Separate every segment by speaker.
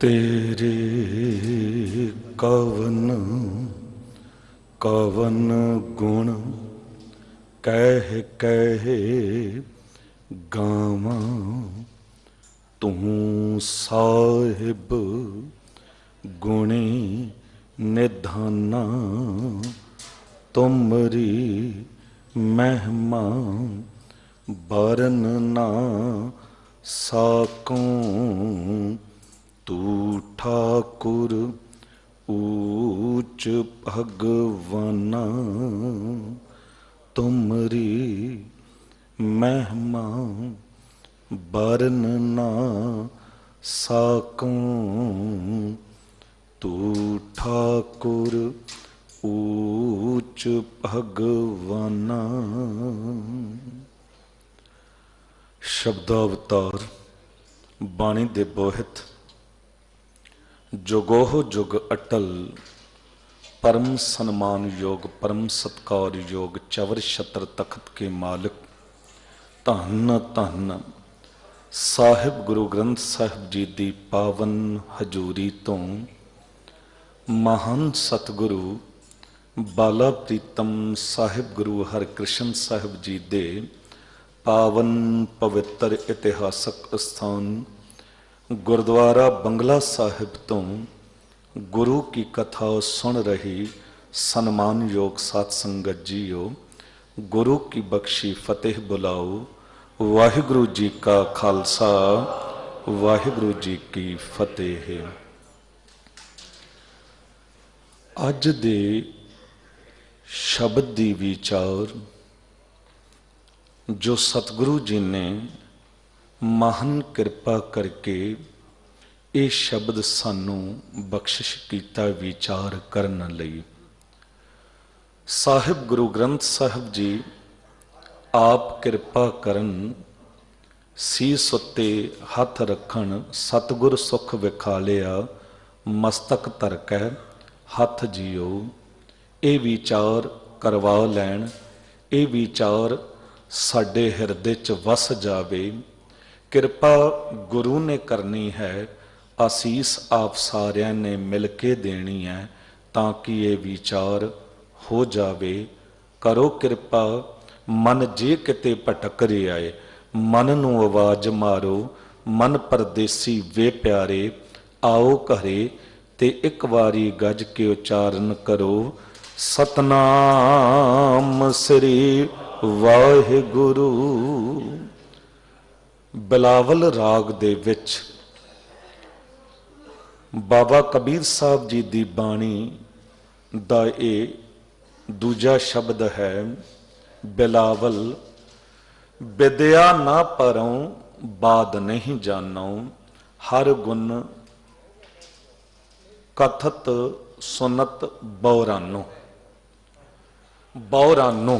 Speaker 1: तेरे कवन कवन गुण कह कह गावा, तू साहिब गुणी निधाना। तुमरी महिमा बरन ना साकूं, तू ठाकुर ऊच भगवाना। तुमरी महिमा बरन ना साकूं, तू ठाकुर ऊच भगवाना। शब्दावतार बाणी दे बोहित जुगोह जुग अटल परम सन्मान योग परम सत्कार योग चवर छत्र तखत के मालिक धन धन साहिब गुरु ग्रंथ साहिब जी दी पावन हजूरी तो महान सतगुरु बाला प्रीतम साहिब गुरु हरकृष्ण साहिब जी दे पावन पवित्र इतिहासक स्थान गुरुद्वारा बंगला साहिब तो गुरु की कथा सुन रही सन्मान योग सात संगत जीओ, गुरु की बख्शी फतेह बुलाओ। वाहिगुरु जी का खालसा वाहिगुरु जी की फतेह। अज दे शब्द दी विचार जो सतगुरु जी ने महान कृपा करके ये शब्द सानू बख्शिश कीता विचार करन लई। साहिब गुरु ग्रंथ साहिब जी आप कृपा करन, सीस उत्ते हथ रखन, सतगुर सुख विखालिया मस्तक धरकै हथ जियो। ये विचार करवा लैन, ये विचार साडे हिरदे च वस जावे। कृपा गुरु ने करनी है, आसीस आप सारिਆਂ ने मिल के देनी है ताकि ये विचार हो जावे। करो कृपा मन जे किते भटक रहा है, मन नू आवाज मारो। मन परदेसी वे प्यारे आओ घरे, ते एक वारी गज के उचारण करो सतनाम श्री वाहिगुरु। बिलावल राग दे विच बाबा कबीर साहब जी दी बाणी दा ये दूजा शब्द है बिलावल। विद्या ना परों बाद नहीं जानो, हर गुण कथत सुनत बौरानो। बौरानो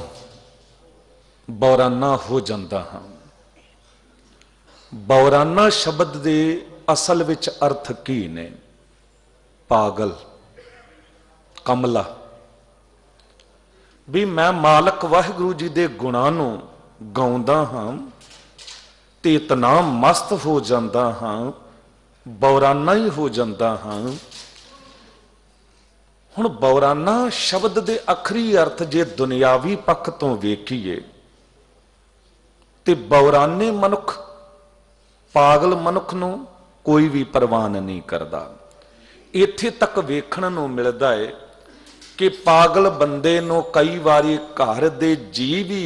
Speaker 1: बौराना हो जाता हाँ। बौराना शब्द दे असल विच अर्थ की ने? पागल, कमला। भी मैं मालक वाहिगुरु जी दे गुणां नूं गाउंदा हां ते इतना मस्त हो जाता हाँ, बौराना ही हो जाता हाँ। हुण बौराना शब्द दे आखरी अर्थ जे दुनियावी पक्ष तो वेखीए ते बौराने मनुख पागल मनुख नूं कोई भी प्रवान नहीं करता। इत्थे तक वेखण नूं मिलदा है कि पागल बंदे नूं कई बारी घर दे जी भी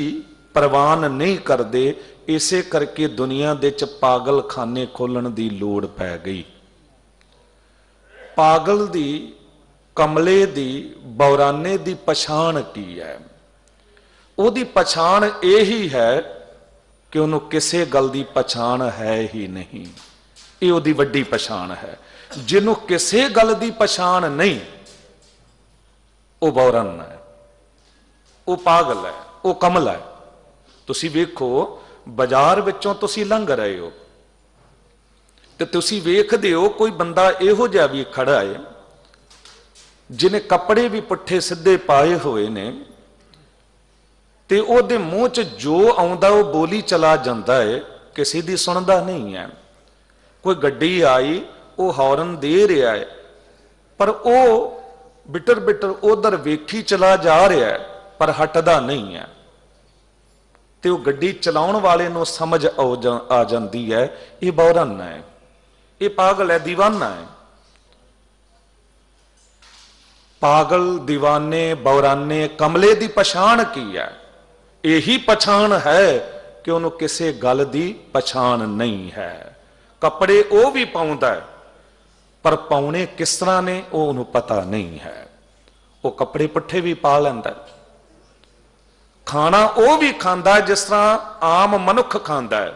Speaker 1: प्रवान नहीं करते। इसे करके दुनिया दे च पागल खाने खोलण दी लोड़ पै गई। पागल दी, कमले दी, बौराने दी पछाण की है? उहदी पछाण यही है कि उन्होंने किसी गल की पछाण है ही नहीं। ये उहदी वड्डी पछाण है। जिन्हों किसी गल की पछाण नहीं, वह बौरन है, वह पागल है, वह कमला है। तुसी वेखो बाजार विचों तुसी लंघ रहे हो ते तुसी वेखदे हो कोई बंदा इहो जिहा भी खड़ा है जिन्हें कपड़े भी पुट्ठे सीधे पाए हुए ने ते ओहदे मूँह च जो आउंदा वो बोली चला जाता है, किसी दी सुनदा नहीं है। कोई गड्डी आई वो हॉर्न दे रहा है, पर वो बिटर बिटर उधर वेखी चला जा रहा है, पर हटदा नहीं है। तो गड्डी चलाउण वाले नूं समझ आ जाती है ये बौराना है, ये पागल है, दीवाना है। पागल, दीवाने, बौराने, कमले की पछाण की है? यही पछाण है कि उन्होंने किसी गल की पछाण नहीं है। कपड़े वो भी पाउंदा है, पर पाउने किस तरह ने वो उन्होंने पता नहीं है। वो कपड़े पुट्ठे भी पा लैंदा है, खाना वो भी खाता है जिस तरह आम मनुख खाता है,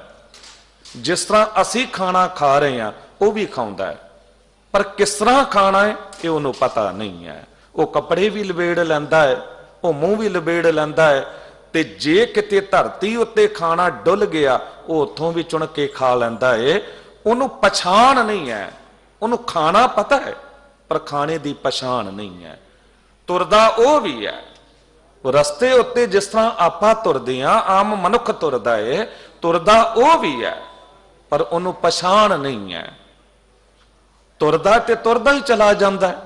Speaker 1: जिस तरह असी खाना खा रहे हैं वो भी खांदा है, पर किस तरह खाना है ये उन्होंने पता नहीं है। वो कपड़े भी लबेड़ लैंदा है, वो मुंह भी लबेड़ लैंदा है, ते जे किते धरती उत्ते खाना डुल गया वो उथों भी चुन के खा लैंदा है। उन्होंने पछाण नहीं है, उन्होंने खाना पता है पर खाने की पछाण नहीं है। तुरदा वो भी है, रस्ते उत्ते जिस तरह आपां तुरदे हां, आम मनुख तुरदा है, तुरदा वो भी है, पर उन्होंने पछाण नहीं है। तुरदा ते तुरदा ही चला जाता है।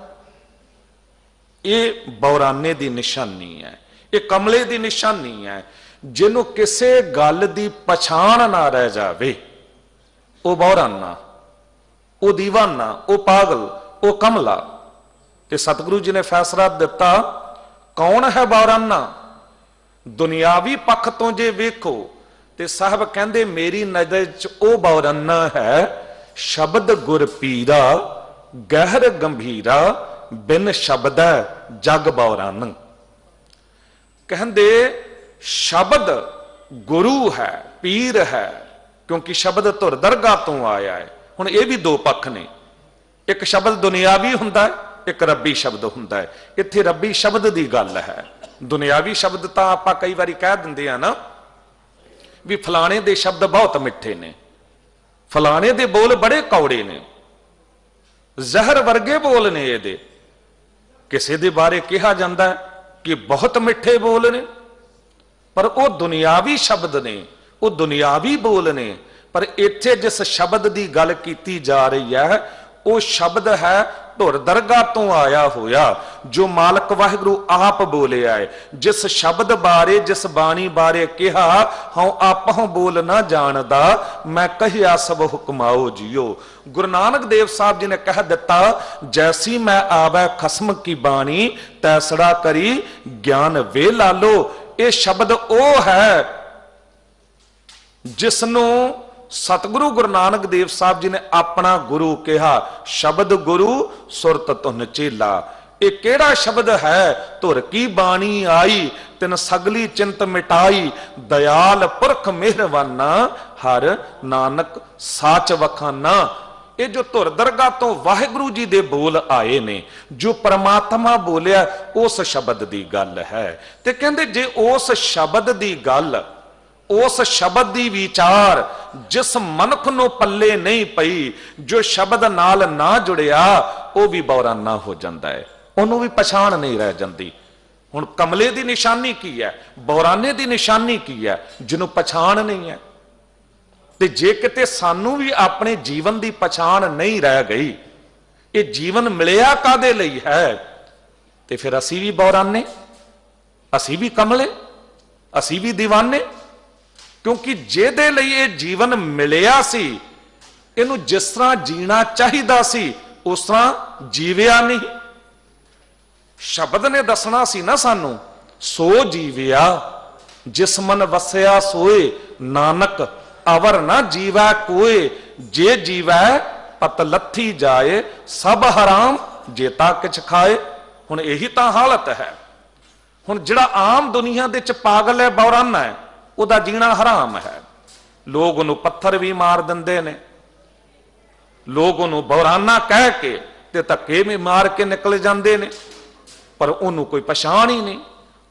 Speaker 1: ये बौराने की निशानी है, ये कमले की निशानी है। जिन्हों किसी गल की पछाण ना रह जाए वो बौराना, वो दीवाना, वो पागल, वो कमला। ते सतगुरु जी ने फैसला दिता, कौन है बौराना? दुनियावी पक्ष तो जे वेखो ते साहब कहंदे मेरी नजर च ओ बौराना है, शब्द गुर पीरा गहर गंभीरा, बिन शब्द जग बौरान। कहंदे शब्द गुरु है, पीर है, क्योंकि शब्द धुर दरगाह तो आया है। हुण ये भी दो पक्ष ने, एक शब्द दुनियावी हुंदा है, एक रब्बी शब्द हुंदा है। इत्थे रब्बी शब्द की गल है। दुनियावी शब्द तो आपां कई बारी कह दिंदे आ ना भी फलाने दे शब्द बहुत मिठे ने, फलाने दे बोल बड़े कौड़े ने, जहर वर्गे बोल ने ये। किसी दे बारे कहा जाता है कि बहुत मिठे बोल ने, पर वो दुनियावी शब्द ने, वो दुनियावी बोल ने। पर इत्थे जिस शब्द की गल की जा रही है वो शब्द है धुर दरगाह तो आया होया, जो मालक वाहिगुरु आप बोलिया है। जिस शब्द बारे, जिस बाणी बारे कहा, हाँ आपहों बोल ना जानदा, मैं कहिया सब हुक्माओ जियो। गुरु नानक देव साहब जी ने कह दिता, जैसी मैं आवे खसम की बाणी, तैसड़ा करी ज्ञान वे लालो। ये शब्द ओ है जिसनों सतगुरु गुरु नानक देव साहब जी ने अपना गुरु कहा। शब्द गुरु सुरत तुन चेला। ये केड़ा शब्द है? धुर की बाणी आई, तिन सगली चिंत मिटाई, दयाल पुरख मेहरवाना, हर नानक साच वखाना। ये जो धुर दरगाह तो वाहिगुरु जी दे बोल आए ने, जो परमात्मा बोलिया, उस शब्द की गल है। ते कहंदे जे उस शब्द की गल, उस शब्द की विचार जिस मनुख नूं पल्ले नहीं पई, जो शब्द नाल ना जुड़िया, वह भी बौराना हो जाता है, उन्होंने भी पछाण नहीं रह जाती। हुण कमले की निशानी की है, बौराने की निशानी की है? जिन्हों पछाण नहीं है। ते जे किते सानू भी अपने जीवन की पछाण नहीं रह गई, ये जीवन मिलिया कादे लई है, ते फिर असी भी बौराने, असी भी कमले, असी भी दीवाने। क्योंकि जेदे लई ये जीवन मिलिया सी, इनू जिस तरह जीना चाहिदा सी उस तरह जीविया नहीं। शब्द ने दसना सी ना सानू, सो जीविया जिस मन वसया सोए, नानक अवर ना जीवै कोए, जे जीवै पत लथी जाए, सब हराम जेता किछ खाए। हुण यही तां हालत है। हुण जिहड़ा आम दुनिया दे च पागल है, बौराना है, उदा जीना हराम है। लोग उन्होंने पत्थर भी मार देंदे ने, लोग उन्होंने बौराना कह के ते धक्के भी मार के निकल जाते ने, पर उन्होंने कोई पछाण ही नहीं।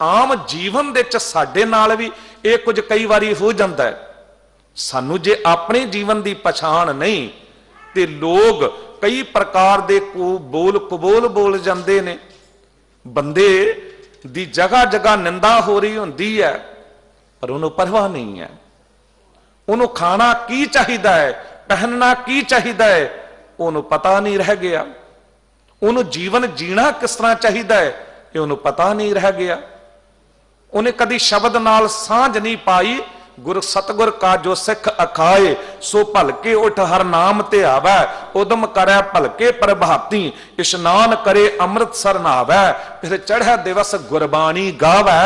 Speaker 1: आम जीवन दे च साडे नाल भी ये कुछ कई बारी हो जाता है। सानू जे अपने जीवन की पछाण नहीं, ते लोग कई प्रकार दे कुबोल बोल जाते ने। बंदे दी जगह जगह निंदा हो रही होंदी है, पर उन्होंने परवाह नहीं है। उन्होंने खाना की चाहिए है, पहनना की चाहिए है, ਉਹਨੂੰ ਪਤਾ नहीं रह गया। ਉਹਨੂੰ जीवन जीना किस तरह चाहिए है ये ਉਹਨੂੰ पता नहीं रह गया। ਉਹਨੇ कदी शब्द नाल सांझ नहीं पाई। गुरु सतगुर का जो सिख अखाए सो भलके उठ हर नाम ते आवै। उदम करे भलके प्रभाती इशनान करे अमृतसर नहावै। फिर चढ़ै दिवस गुरबाणी गावै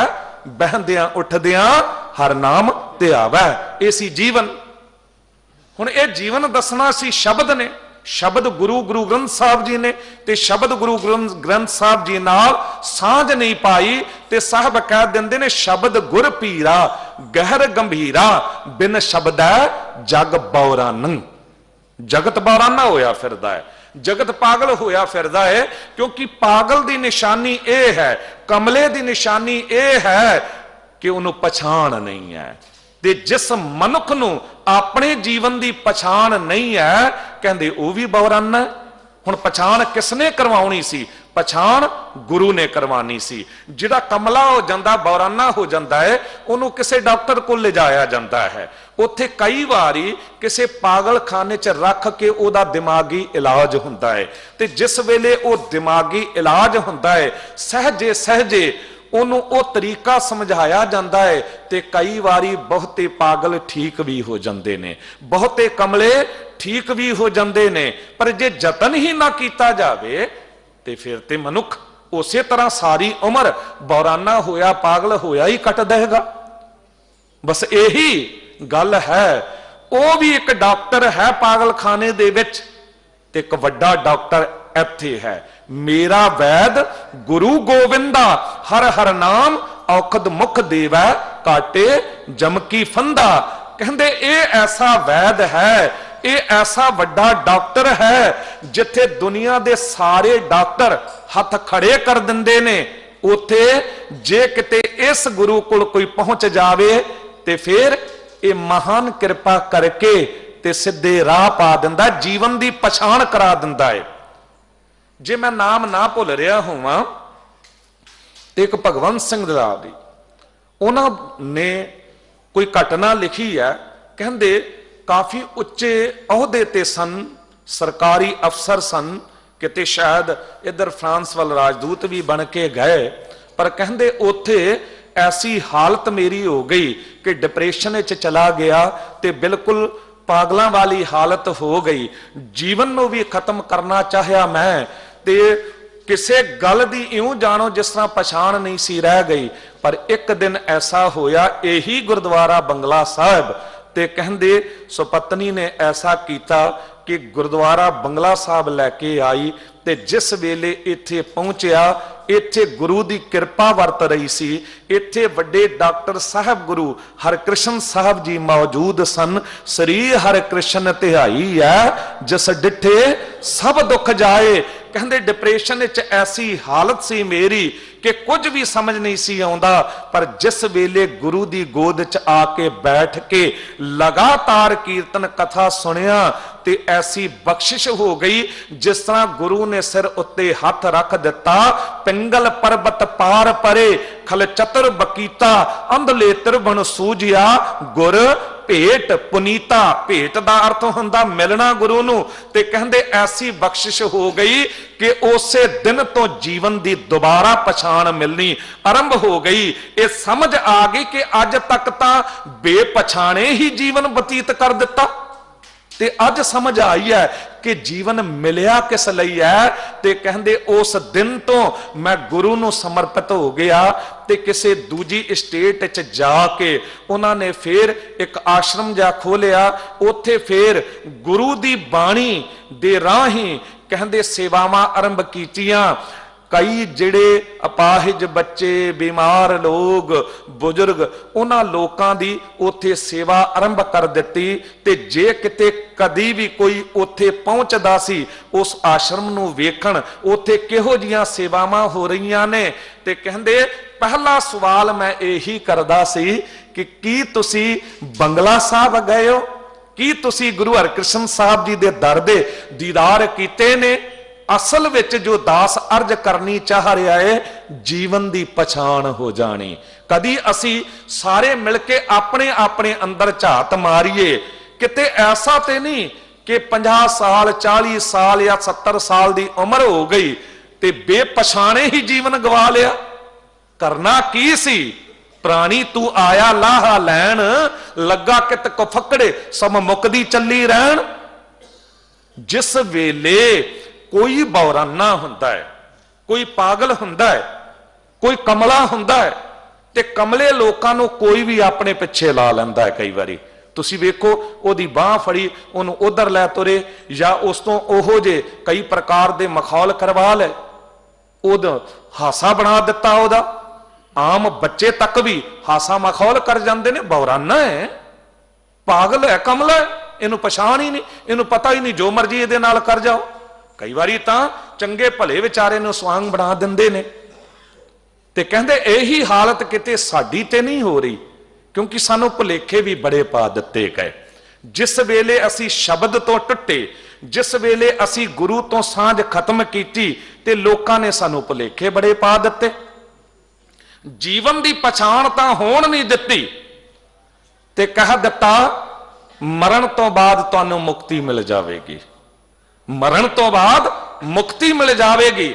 Speaker 1: बहंदियां उठदियां हर नाम ते आवै। ये सी जीवन। हुण ये जीवन दसना सी शब्द ने। शब्द गुरु ग्रंथ साहब जी ने ते शब्द गुरु ग्रंथ साहब जी नाल सांझ नहीं पाई ते साहब कह देंदे ने शब्द गुर पीरा गहर गंभीरा बिन शब्द जग बौरान। जगत बौराना होया फिरदा है, जगत पागल होया फिरदा है। क्योंकि पागल दी निशानी ये है, कमले दी निशानी ये है कि उन्होंने पछाण नहीं है। ते जिस मनुख नूं अपने जीवन की पछाण नहीं है कहंदे वो भी बौराना है। हुण पछाण किसने करवाउणी सी? पछाण गुरु ने करवानी सी। जिहड़ा कमला हो जांदा बौराना हो जाता है उन्होंने किसी डॉक्टर को ले जाया जाता है। उत्थे कई बारी किसी पागल खाने च रख के ओदा दिमागी इलाज हुंदा है। ते जिस वेले वो दिमागी इलाज हुंदा है सहजे सहजे ਉਹਨੂੰ ਉਹ ਤਰੀਕਾ ਸਮਝਾਇਆ ਜਾਂਦਾ ਹੈ ਤੇ ਕਈ ਵਾਰੀ ਬਹੁਤੇ ਪਾਗਲ ਠੀਕ ਵੀ ਹੋ ਜਾਂਦੇ ਨੇ, ਬਹੁਤੇ ਕਮਲੇ ਠੀਕ ਵੀ ਹੋ ਜਾਂਦੇ ਨੇ। ਪਰ ਜੇ ਯਤਨ ਹੀ ਨਾ ਕੀਤਾ ਜਾਵੇ ਤੇ ਫਿਰ ਤੇ ਮਨੁੱਖ ਉਸੇ ਤਰ੍ਹਾਂ ਸਾਰੀ ਉਮਰ ਬੌਰਾਨਾ ਹੋਇਆ ਪਾਗਲ ਹੋਇਆ ਹੀ ਕੱਟ ਦੇਗਾ। ਬਸ ਇਹੀ ਗੱਲ ਹੈ। ਉਹ ਵੀ ਇੱਕ ਡਾਕਟਰ ਹੈ ਪਾਗਲਖਾਨੇ ਦੇ ਵਿੱਚ ਤੇ ਇੱਕ ਵੱਡਾ ਡਾਕਟਰ ਇੱਥੇ ਹੈ। मेरा वैद गुरु गोविंदा हर हर नाम औखद मुख देवै काटे जमकी फंदा। कहंदे ये ऐसा वैद है, ये ऐसा वड्डा डॉक्टर है जिथे दुनिया दे सारे डॉक्टर हथ खड़े कर दिंदे ने। उथे जे किते इस गुरु कोल कोई पहुंच जावे ते फिर ये महान कृपा करके ते सिद्धे राह पा दिंदा, जीवन दी पछाण करा दिंदा है। जे मैं नाम ना भुल रहा होवां ते एक भगवंत सिंह दलाल दी उन्होंने कोई घटना लिखी है। कहंदे काफी उच्चे अहुदे ते सन, सरकारी अफसर सन, किते शायद इधर फ्रांस वाल राजदूत भी बन के गए। पर कहंदे उत्थे ऐसी हालत मेरी हो गई कि डिप्रेशन च चला गया ते बिल्कुल पागलों वाली हालत हो गई। जीवन को भी खत्म करना चाहया मैं ते किसे गल दी इउं जानो जिस तरह पछाण नहीं सी रह गई। पर एक दिन ऐसा होया यही गुरुद्वारा बंगला साहब ते कहंदे सुपत्नी ने ऐसा किया कि गुरुद्वारा बंगला साहब लैके आई ते जिस वेले इत्थे पहुंचया इत्थे गुरु दी कृपा वरत रही सी। इत्थे वड्डे डॉक्टर साहब गुरु हरकृष्ण साहब जी मौजूद सन। श्री हरकृष्ण तिहाई है जिस डिठे सब दुख जाए। कहंदे डिप्रेशन च ऐसी हालत सी मेरी कि कुछ भी समझ नहीं सी आउंदा। पर जिस वेले गुरु दी गोद च आके बैठ के लगातार कीर्तन कथा सुनिया ते ऐसी बख्शिश हो गई जिस तरह गुरु ने सिर उत्ते हथ रख दिता। पिंगल पर्वत पार परे खल चतुर बकीता अंधले त्रिभुवन सूझिया गुर भेट पुनीता। भेट दा अर्थ हुंदा मिलना गुरु नूं। ते कहंदे ऐसी बख्शिश हो गई कि उसे दिन तो जीवन दी दोबारा पछाण मिलनी आरंभ हो गई। ये समझ आ गई कि अज तक तां बेपछाणे ही जीवन बतीत कर दिता ते अज समझ आई है कि जीवन मिलिया किस लई है। ते कहंदे उस दिन तो मैं गुरु नूं समर्पित हो गया ते किसी दूजी स्टेट च जाके उन्होंने फिर एक आश्रम जा खोलिया। उत्थे फिर गुरु दी बाणी दे राही कहंदे सेवावां आरंभ कीतियां। कई जिहड़े अपाहिज बच्चे बीमार लोग बुजुर्ग उन्हां लोकां दी उत्थे सेवा आरंभ कर दित्ती। ते जे किते कदी भी कोई उत्थे पहुंचदा सी उस आश्रम नूं वेखण उत्थे किहो जिहियां सेवावां हो रहीआं ने ते कहंदे पहला सवाल मैं यही करदा सी कि की तुसी बंगला साहब गए हो, की तुसी गुरु हरकृष्ण साहब जी दे दर दे दीदार कीते ने। असल विच जो दास अर्ज करनी चाह रहा है जीवन दी पछाण हो जानी। कदी असी सारे मिलके अपने अपने अंदर झात मारीए किते ऐसा ते नहीं कि 50 साल 40 साल या 70 साल की उम्र हो गई ते बेपछाणे ही जीवन गवा लिया। करना की सी? प्राणी तू आया लाहा लैन, लगा कित को फकड़े सब मुकदी चली रहन। जिस वेले कोई बौराना हुंदा है, कोई पागल हुंदा है, कोई कमला हुंदा है, ते कमले लोकां नूं कोई भी अपने पिछे ला लैंदा है। कई बारी तुसीं वेखो ओदी बांह फड़ी उन्होंने उधर लै तुरे, या उस तो ओहो जे कई प्रकार के मखौल करवा ले, उद हासा बना दिता ओदा। आम बच्चे तक भी हासा मखौल कर जाते ने, बौराना है, पागल है, कमला है, इनू पछाण ही नहीं, इनू पता ही नहीं, जो मर्जी ये नाल कर जाओ। कई बारी तां चंगे भले विचारे नू स्वांग बना दिंदे ने। ते कहंदे यही हालत किते साडी ते नहीं हो रही, क्योंकि सानू भुलेखे भी बड़े पा दिते गए। जिस वेले असी शब्द तो टुटे, जिस वेले असी गुरु तो सांझ खत्म की, ते लोकां ने सानू भुलेखे बड़े पा दिते। जीवन की पछाण तां होण नहीं दिती, ते कह दिता मरण तो बाद तुहानू मुक्ति मिल जाएगी, मरण तो बाद मुक्ति मिल जाएगी।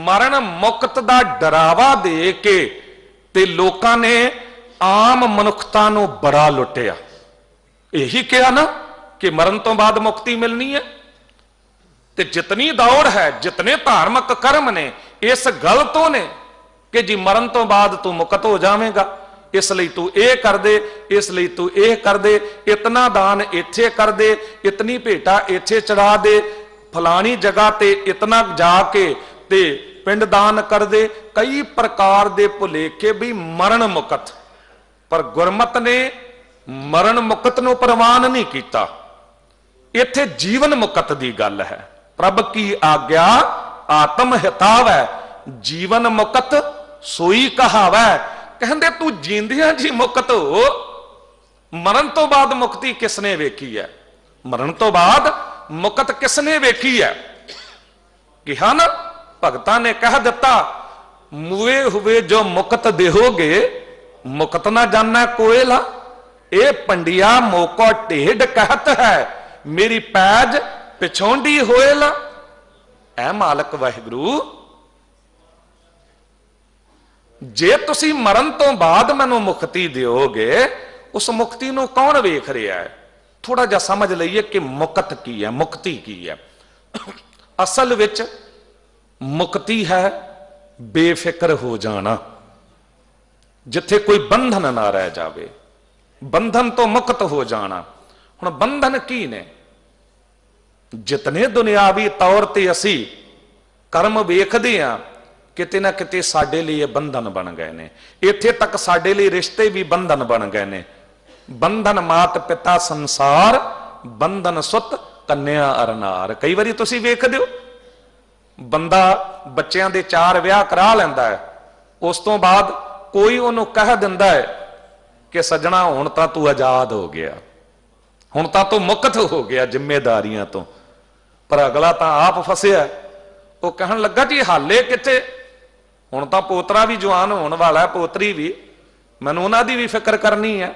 Speaker 1: मरण मुक्त दा डरावा दे के ते लोकां ने आम मनुखता नू बड़ा लुटिया। यही कहा ना कि मरण तो बाद मुक्ति मिलनी है। ते जितनी दौड़ है, जितने धार्मिक कर्म ने, इस गल तो ने कि जी मरण तो बाद तू मुक्त हो जावेगा, इसलिए तू ये कर दे, इसलिए तू ये कर दे, इतना दान इत्थे कर दे, इतनी भेटा इत्थे चढ़ा दे, फलानी जगह ते इतना जाके ते पिंड दान कर दे। कई प्रकार दे भुलेखे भी मरण मुक्त, पर गुरमत ने मरण मुक्त नूं प्रवान नहीं किया। इत्थे जीवन मुक्त दी गल है। प्रभ की आग्या आत्म हितावै, जीवन मुक्त सोई कहावै। कहंदे तू जींदियां जी मुक्त हो, मरण तो बाद मुक्ति किसने वेखी है? मरण तो बाद मुक्त किसने वेखी है? कहा ना भगतां ने कह दिता, मुए हुए जो मुक्त देहोगे, मुक्त ना जाना कोयला। ए पंडिया मोको ढेड कहत है, मेरी पैज पिछोंडी होएला। ऐ मालक वाहिगुरु, जे तुसी मरण तो बाद मैनू मुक्ति दिओगे, उस मुक्ति नू कौन वेख रहा है? थोड़ा जा समझ लईए कि मुक्त की है, मुक्ति की है। असल विच मुक्ति है बेफिक्र हो जाना, जिथे कोई बंधन ना रह जावे, बंधन तो मुक्त हो जाना। हुण बंधन की ने? जितने दुनियावी तौर ते असी कर्म वेखदे आ, किते ना किते साडे लिए बंधन बन गए ने। इत्थे तक साडे लिए रिश्ते भी बंधन बन गए ने। बंधन मात पिता संसार, बंधन सुत कन्या अरनार। कई बारी तुसी वेखदे हो, बंदा बच्चों के 4 विआह करा लैंदा है, उस तो बाद कोई उन्होंने कह दिंदा है कि सजना हुण तां तू आजाद हो गया, हुण तां तू मुक्त हो गया जिम्मेदारियां तो। पर अगला तां आप फसिया, वो कहन लगा जी हाले किथे, हुण तां पोतरा भी जवान होने वाला है, पोतरी भी, मैनूं उन्हां दी भी फिक्र करनी है।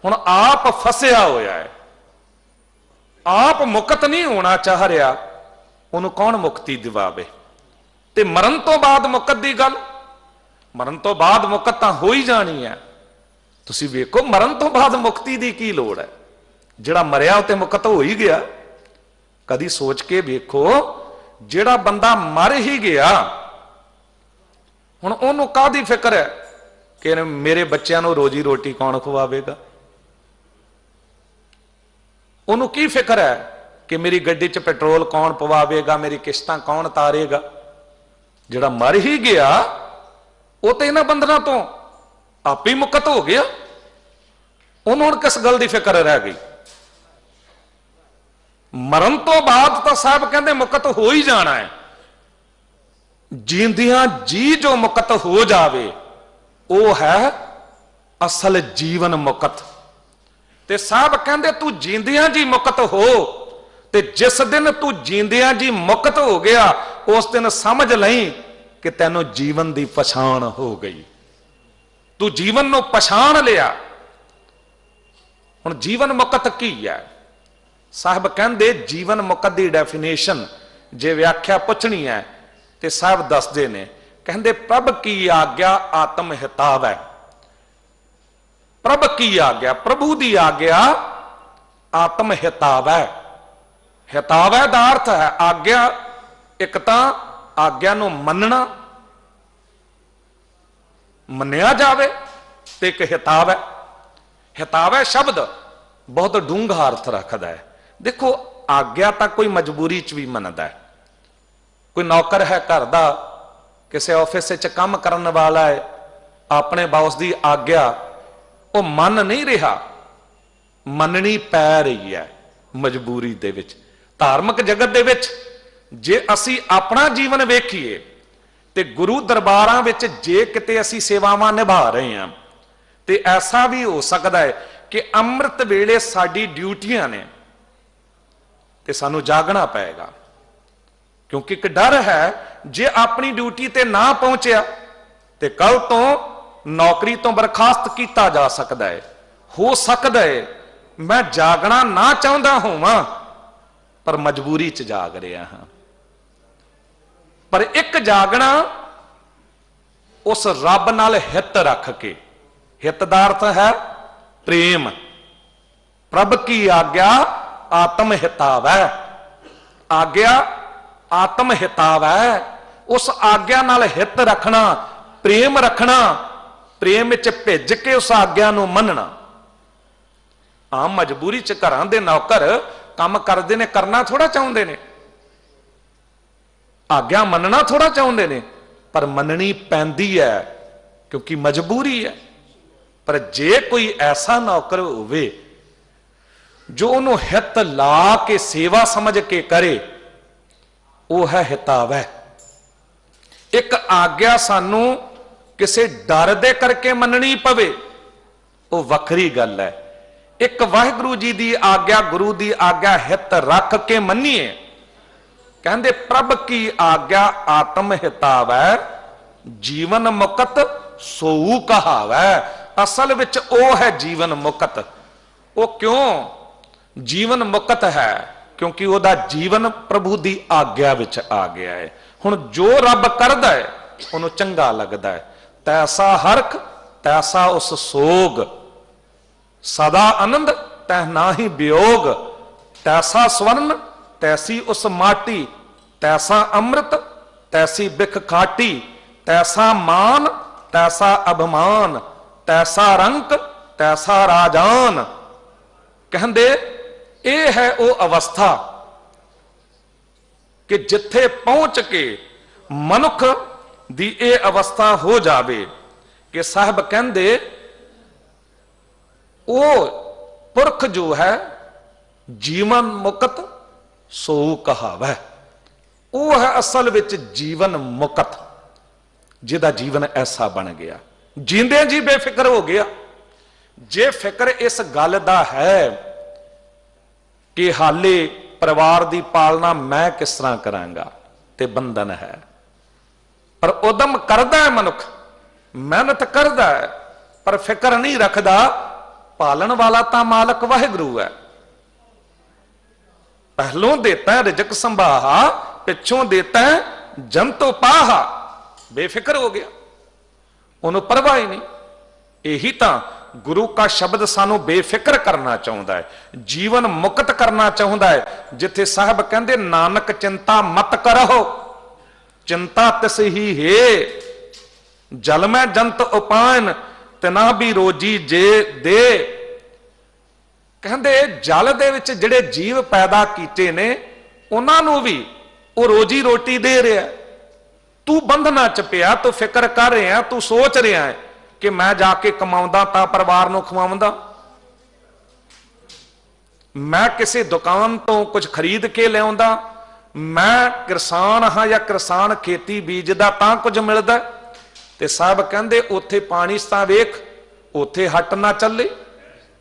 Speaker 1: हुण आप फसिया होया है, आप मुक्त नहीं होना चाह रहा, उन्होंने कौन मुक्ति दिवावे? ते मरण तो बाद मुक्त दी गल, मरण तो बाद मुक्त तां हो ही जानी है। तुसी वेखो मरण तो बाद मुक्ति दी की लोड़ है? जिहड़ा मरिया ते मुक्त हो ही गया। कदी सोच के वेखो, जिहड़ा बंदा मर ही गया, हुण उहनूं काहदी फिक्र है कि मेरे बच्चों नूं रोजी रोटी कौन खवावेगा? उहनूं की फिक्र है कि मेरी गड्डी च पेट्रोल कौन पवावेगा, मेरी किश्तां कौन तारेगा? जिहड़ा मर ही गया, वो तो इन्हां बंधनां तो आप ही मुक्त हो गया। उन्होंने किस गल की फिक्र रह गई? मरण तो बाद तो साहब कहते मुक्त हो ही जाना है। जींदियां जी जो मुक्त हो जावे, वो है असल जीवन मुक्त। ते साहब कहते तू जींदियां जी मुक्त हो, ते जिस दिन तू जींदियां जी मुक्त हो गया, उस दिन समझ लई कि तैनू जीवन की पछाण हो गई, तू जीवन नू पछाण लिया। हुण जीवन मुक्त की है? साहब कहते जीवन मुक्त की डेफिनेशन जे व्याख्या पुछनी है तो साहब दसते ने, कहते प्रभ की आज्ञा आत्म हिताव है। प्रभ की आज्ञा, प्रभु की आज्ञा आत्म हिताव है। हिताव का अर्थ है आज्ञा, एक तो आज्ञा नूं मनना, मन्निया जावे, ते एक हिताव है। हिताव है शब्द बहुत डूंघा अर्थ रखता है। देखो आज्ञा तो कोई मजबूरी च भी मनता है। कोई नौकर है घर का, किसी ऑफिस च काम करने वाला है, अपने बॉस की आज्ञा वो मन नहीं रहा, मननी पै रही है मजबूरी दे विच। धार्मिक जगत दे विच जे असी अपना जीवन वेखीए ते गुरु दरबारां विच जे किते असी सेवावां निभा रहे हैं ते ऐसा भी हो सकता है कि अमृत वेले साडी ड्यूटियां ने ते सानू जागना पएगा, क्योंकि एक डर है जे अपनी ड्यूटी ते ना पहुंचया ते कल तो नौकरी तो बर्खास्त किया जा सकता है। हो सकता है मैं जागना ना चाहता होवां पर मजबूरी च जाग रहा हां। पर एक जागना उस रब नाल हित रख के, हित दा अर्थ है प्रेम। प्रभ की आज्ञा आत्म हिताव है। आज्ञा आत्म हिताव है। उस आज्ञा नाल हित रखना, प्रेम रखना, प्रेम च भिज के उस आज्ञा नूं मनना। आम मजबूरी च घरां दे नौकर काम करते ने, करना थोड़ा चाहते ने, आज्ञा मनना थोड़ा चाहते ने, पर मननी पैंदी है क्योंकि मजबूरी है। पर जे कोई ऐसा नौकर होवे जो उन्होंने हित ला के सेवा समझ के करे, वो है हिताव है। एक आज्ञा सानू किसी डर दे करके मननी पवे, वो वखरी गल है। एक वाहिगुरु जी की आज्ञा, गुरु की आज्ञा हित रख के मनीए। कहते प्रभ की आज्ञा आत्म हिताव है, जीवन मुक्त सोऊ कहावै। असल विच ओ है जीवन मुक्त। वो क्यों जीवन मुक्त है? क्योंकि वह जीवन प्रभु की आज्ञा विच आ गया है। हुण जो रब करदा है उन्होंने चंगा लगता है। तैसा हरख तैसा उस सोग, सदा आनंद तह ना ही वियोग। तैसा स्वर्ण तैसी उस माटी, तैसा अमृत तैसी बिख खाटी। तैसा मान तैसा अभिमान, तैसा रंक तैसा राजान। कहंदे ये है वो अवस्था कि जिथे पहुंच के मनुख दी ये अवस्था हो जावे कि साहब कहंदे वो पुरख जो है जीवन मुक्त सो कहावै। वो है असल विच जीवन मुक्त, जिहदा जीवन ऐसा बन गया, जींदे जी बेफिक्र हो गया। जे फिक्र इस गल दा है कि हाले परिवार की पालना मैं किस तरह करांगा, ते बंधन है। पर उदम करदा है मनुख, मेहनत करदा है, पर फिक्र नहीं रखदा पालन वाला तां मालक वाहिगुरू है। पहलों देता है रिजक संभाहा, पिछों देता है जंतु पाहा। बेफिक्र हो गया, उन्होंने परवाह ही नहीं। यही तां गुरु का शब्द सानू बेफिक्र करना चाहता है, जीवन मुक्त करना चाहता है। जिथे साहब कहते नानक चिंता मत करो, चिंता तिस ही है। जल में जंत उपायन तना भी रोजी जे दे। कहते जल दे विच जिहड़े जीव पैदा कीते ने उन्होंने भी वो रोजी रोटी दे रहा। तू बंधना च पिया, तू फिक्र कर रहा, तू सोच रहा है कि मैं जाके कमाउंदा तां परिवार नूं खवाउंदा, मैं किसी दुकान तो कुछ खरीद के लियाउंदा, मैं किसान हाँ या किसान खेती बीजदा तां कुछ मिलदा। ते साहब कहंदे उत्थे पानी तां वेख, उत्थे हट ना चले,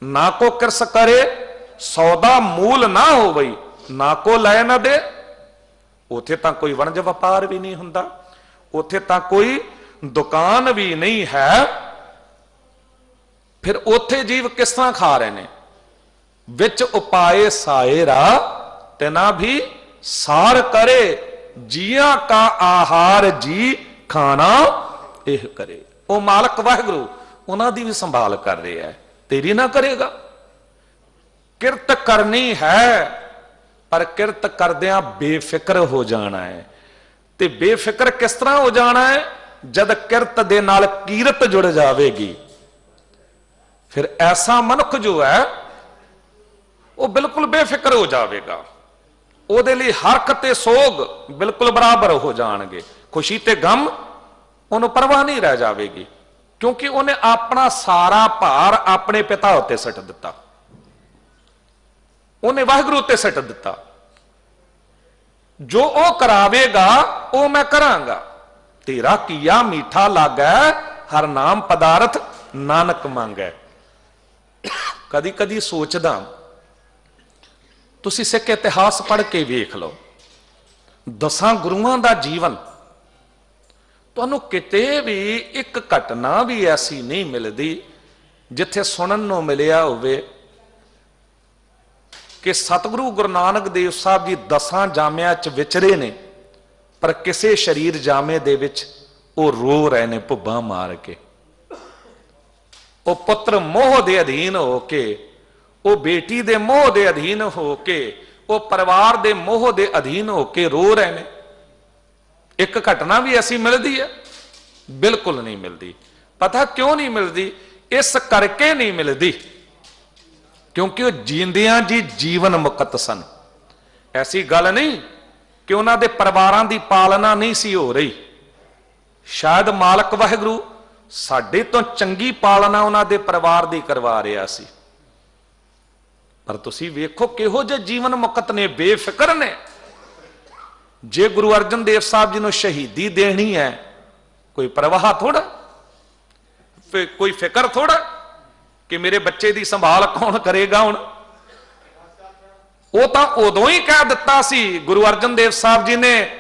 Speaker 1: ना को किरस करे, सौदा मूल ना हो बई, ना को लै ना दे। उत्थे तां कोई वणज वपार भी नहीं हुंदा, उत्थे तां कोई दुकान भी नहीं है। फिर उत्थे जीव किस तरह खा रहे हैं? विच उपाय सायरा तिना भी सार करे, जिया का आहार जी खाना यह करे। वो मालक वाहिगुरु उन्हां दी भी संभाल कर रहा है, तेरी ना करेगा। किरत करनी है पर किरत करदियां बेफिक्र हो जाना है। ते बेफिक्र किस तरह हो जाना है? जद किरत दे नाल कीरत जुड़ जाएगी, फिर ऐसा मनुख जो है वो बिल्कुल बेफिक्र हो जाएगा। ਉਹਦੇ ਲਈ ਹਰਖ ਤੇ ਸੋਗ ਬਿਲਕੁਲ ਬਰਾਬਰ ਹੋ ਜਾਣਗੇ, ਖੁਸ਼ੀ ਤੇ ਗਮ ਉਹਨੂੰ ਪਰਵਾਹ ਨਹੀਂ ਰਹਿ ਜਾਵੇਗੀ, ਕਿਉਂਕਿ ਉਹਨੇ ਆਪਣਾ ਸਾਰਾ ਭਾਰ ਆਪਣੇ ਪਿਤਾ ਉੱਤੇ ਸਿੱਟ ਦਿੱਤਾ, ਉਹਨੇ ਵਾਹਿਗੁਰੂ ਉੱਤੇ ਸਿੱਟ ਦਿੱਤਾ। ਜੋ ਉਹ ਕਰਾਵੇਗਾ ਉਹ ਮੈਂ ਕਰਾਂਗਾ, ਤੇਰਾ ਕੀਆ ਮੀਠਾ ਲੱਗੈ ਹਰ ਨਾਮ ਪਦਾਰਥ ਨਾਨਕ ਮੰਗੈ। ਕਦੀ ਕਦੀ ਸੋਚਦਾ, ਤੁਸੀਂ ਸਿੱਖ ਇਤਿਹਾਸ ਪੜ੍ਹ ਕੇ ਵੇਖ ਲਓ, 10 ਗੁਰੂਆਂ ਦਾ ਜੀਵਨ, ਤੁਹਾਨੂੰ ਕਿਤੇ ਵੀ ਇੱਕ ਘਟਨਾ ਵੀ ਐਸੀ ਨਹੀਂ ਮਿਲਦੀ ਜਿੱਥੇ ਸੁਣਨ ਨੂੰ ਮਿਲਿਆ ਹੋਵੇ ਕਿ ਸਤਿਗੁਰੂ ਗੁਰੂ ਨਾਨਕ ਦੇਵ ਸਾਹਿਬ ਜੀ 10 ਜਾਮਿਆਂ ਚ ਵਿਚਰੇ ਨੇ, ਪਰ ਕਿਸੇ ਸ਼ਰੀਰ ਜਾਮੇ ਦੇ ਵਿੱਚ ਉਹ ਰੋ ਰਹੇ ਨੇ ਭੁੱਬਾਂ ਮਾਰ ਕੇ। ਉਹ ਪੁੱਤਰ ਮੋਹ ਦੇ ਅਧੀਨ ਹੋ ਕੇ, ਉਹ ਬੇਟੀ ਦੇ ਮੋਹ ਦੇ ਅਧੀਨ ਹੋ ਕੇ, ਉਹ ਪਰਿਵਾਰ ਦੇ ਮੋਹ ਦੇ ਅਧੀਨ ਹੋ ਕੇ ਰੋ ਰਹੇ ਨੇ। ਇੱਕ ਘਟਨਾ ਵੀ ਐਸੀ ਮਿਲਦੀ ਹੈ? ਬਿਲਕੁਲ ਨਹੀਂ ਮਿਲਦੀ। ਪਤਾ ਕਿਉਂ ਨਹੀਂ ਮਿਲਦੀ? ਇਸ ਕਰਕੇ ਨਹੀਂ ਮਿਲਦੀ ਕਿਉਂਕਿ ਉਹ ਜੀਂਦਿਆਂ ਜੀ ਜੀਵਨ ਮੁਕਤ ਸਨ। ਐਸੀ ਗੱਲ ਨਹੀਂ ਕਿ ਉਹਨਾਂ ਦੇ ਪਰਿਵਾਰਾਂ ਦੀ ਪਾਲਣਾ ਨਹੀਂ ਸੀ ਹੋ ਰਹੀ, ਸ਼ਾਇਦ ਮਾਲਕ ਵਾਹਿਗੁਰੂ ਸਾਡੇ ਤੋਂ ਚੰਗੀ ਪਾਲਣਾ ਉਹਨਾਂ ਦੇ ਪਰਿਵਾਰ ਦੀ ਕਰਵਾ ਰਿਹਾ ਸੀ। ਪਰ ਤੁਸੀਂ ਵੇਖੋ ਕਿਹੋ ਜਿਹੇ ਜੀਵਨ ਮੁਕਤ ਨੇ, ਬੇਫਿਕਰ ਨੇ। ਜੇ ਗੁਰੂ ਅਰਜਨ ਦੇਵ ਸਾਹਿਬ ਜੀ ਨੂੰ ਸ਼ਹੀਦੀ ਦੇਣੀ ਹੈ, ਕੋਈ ਪ੍ਰਵਾਹ ਥੋੜਾ, ਕੋਈ ਫਿਕਰ ਥੋੜਾ ਕਿ ਮੇਰੇ ਬੱਚੇ ਦੀ ਸੰਭਾਲ ਕੌਣ ਕਰੇਗਾ। ਹੁਣ ਉਹ ਤਾਂ ਉਦੋਂ ਹੀ ਕਹਿ ਦਿੱਤਾ ਸੀ ਗੁਰੂ ਅਰਜਨ ਦੇਵ ਸਾਹਿਬ ਜੀ ਨੇ,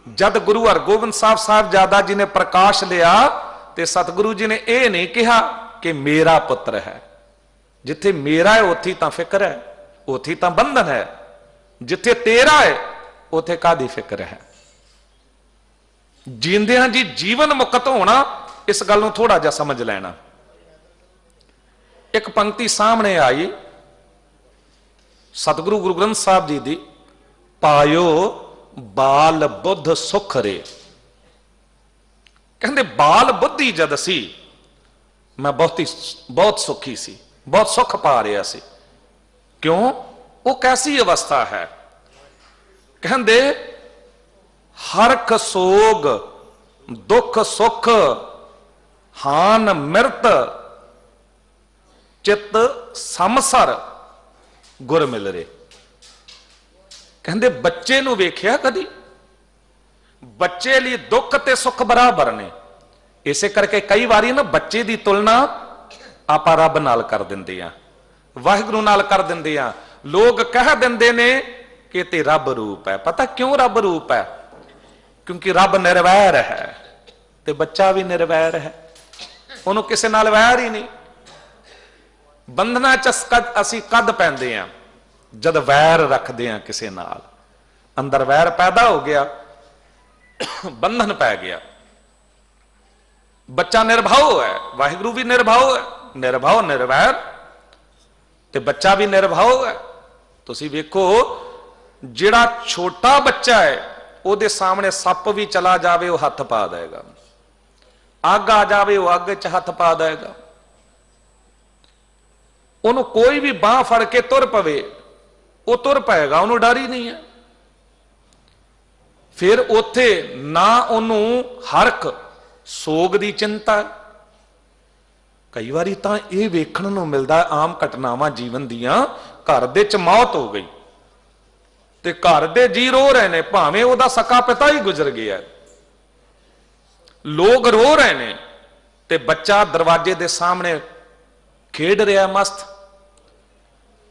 Speaker 1: ਜਦ ਗੁਰੂ ਹਰਗੋਬਿੰਦ ਸਾਹਿਬਜ਼ਾਦਾ ਜੀ ਨੇ ਪ੍ਰਕਾਸ਼ ਲਿਆ ਤੇ ਸਤਿਗੁਰੂ ਜੀ ਨੇ ਇਹ ਨਹੀਂ ਕਿਹਾ ਕਿ ਮੇਰਾ ਪੁੱਤਰ ਹੈ। ਜਿੱਥੇ ਮੇਰਾ ਹੈ ਉੱਥੇ ਤਾਂ ਫਿਕਰ ਹੈ, ਉੱਥੇ ਤਾਂ ਬੰਧਨ ਹੈ। ਜਿੱਥੇ ਤੇਰਾ ਹੈ ਉੱਥੇ ਕਾਹਦੀ ਫਿਕਰ ਹੈ। ਜੀਂਦਿਆਂ ਜੀ ਜੀਵਨ ਮੁਕਤ ਹੋਣਾ, ਇਸ ਗੱਲ ਨੂੰ ਥੋੜਾ ਜਿਹਾ ਸਮਝ ਲੈਣਾ। ਇੱਕ ਪੰਕਤੀ ਸਾਹਮਣੇ ਆਈ ਸਤਿਗੁਰੂ ਗੁਰੂ ਗ੍ਰੰਥ ਸਾਹਿਬ ਜੀ ਦੀ, ਪਾਇਓ ਬਾਲ ਬੁੱਧ ਸੁਖ ਰੇ। ਕਹਿੰਦੇ ਬਾਲ ਬੁੱਧੀ ਜਦ ਸੀ ਮੈਂ ਬਹੁਤ ਸੁਖੀ ਸੀ, ਬਹੁਤ ਸੁਖ ਪਾ ਰਿਹਾ ਸੀ। ਕਿਉਂ? ਉਹ ਕੈਸੀ ਅਵਸਥਾ ਹੈ? ਕਹਿੰਦੇ ਹਰਖ ਸੋਗ ਦੁੱਖ ਸੁਖ ਹਾਨ ਮਿਰਤ ਚਿੱਤ ਸਮਸਰ ਗੁਰ ਮਿਲ ਰੇ। ਕਹਿੰਦੇ ਬੱਚੇ ਨੂੰ ਵੇਖਿਆ ਕਦੀ? ਬੱਚੇ ਲਈ ਦੁੱਖ ਤੇ ਸੁੱਖ ਬਰਾਬਰ ਨੇ। ਇਸੇ ਕਰਕੇ ਕਈ ਵਾਰੀ ਨਾ ਬੱਚੇ ਦੀ ਤੁਲਨਾ ਆਪਾਂ ਰੱਬ ਨਾਲ ਕਰ ਦਿੰਦੇ ਆ, ਵਾਹਿਗੁਰੂ ਨਾਲ ਕਰ ਦਿੰਦੇ ਆ। ਲੋਕ ਕਹਿ ਦਿੰਦੇ ਨੇ ਕਿ ਤੇ ਰੱਬ ਰੂਪ ਹੈ। ਪਤਾ ਕਿਉਂ ਰੱਬ ਰੂਪ ਹੈ? ਕਿਉਂਕਿ ਰੱਬ ਨਿਰਵੈਰ ਹੈ ਤੇ ਬੱਚਾ ਵੀ ਨਿਰਵੈਰ ਹੈ, ਉਹਨੂੰ ਕਿਸੇ ਨਾਲ ਵੈਰ ਹੀ ਨਹੀਂ। ਬੰਧਨਾਂ ਚ ਅਸੀਂ ਕਦ ਪੈਂਦੇ ਆ? ਜਦ ਵੈਰ ਰੱਖਦੇ ਆ ਕਿਸੇ ਨਾਲ, ਅੰਦਰ ਵੈਰ ਪੈਦਾ ਹੋ ਗਿਆ, ਬੰਧਨ ਪੈ ਗਿਆ। ਬੱਚਾ ਨਿਰਭਉ ਹੈ, ਵਾਹਿਗੁਰੂ ਵੀ ਨਿਰਭਉ ਹੈ, ਨਿਰਭਉ ਨਿਰਵੈਰ, ਤੇ ਬੱਚਾ ਵੀ ਨਿਰਭਉ ਹੈ। ਤੁਸੀਂ ਵੇਖੋ ਜਿਹੜਾ ਛੋਟਾ ਬੱਚਾ ਹੈ ਉਹਦੇ ਸਾਹਮਣੇ ਸੱਪ ਵੀ ਚਲਾ ਜਾਵੇ ਉਹ ਹੱਥ ਪਾ ਦੇਗਾ, ਅੱਗ ਆ ਜਾਵੇ ਉਹ ਅੱਗ 'ਚ ਹੱਥ ਪਾ ਦੇਗਾ। ਉਹਨੂੰ ਕੋਈ ਵੀ ਬਾਹ ਫੜ ਕੇ ਤੁਰ ਪਵੇ ਉਹ ਤੁਰ ਪਏਗਾ, ਉਹਨੂੰ ਡਰ ਹੀ ਨਹੀਂ ਹੈ। ਫਿਰ ਉੱਥੇ ਨਾ ਉਹਨੂੰ ਹਰਖ ਸੋਗ ਦੀ ਚਿੰਤਾ। ਕਈ ਵਾਰੀ ਤਾਂ ਇਹ ਵੇਖਣ ਨੂੰ ਮਿਲਦਾ ਆਮ ਘਟਨਾਵਾਂ ਜੀਵਨ ਦੀਆਂ, ਘਰ ਦੇ ਚ ਮੌਤ ਹੋ ਗਈ ਤੇ ਘਰ ਦੇ ਜੀ ਰੋ ਰਹੇ ਨੇ, ਭਾਵੇਂ ਉਹਦਾ ਸਕਾ ਪਿਤਾ ਹੀ ਗੁਜ਼ਰ ਗਿਆ, ਲੋਕ ਰੋ ਰਹੇ ਨੇ ਤੇ ਬੱਚਾ ਦਰਵਾਜ਼ੇ ਦੇ ਸਾਹਮਣੇ ਖੇਡ ਰਿਹਾ ਮਸਤ,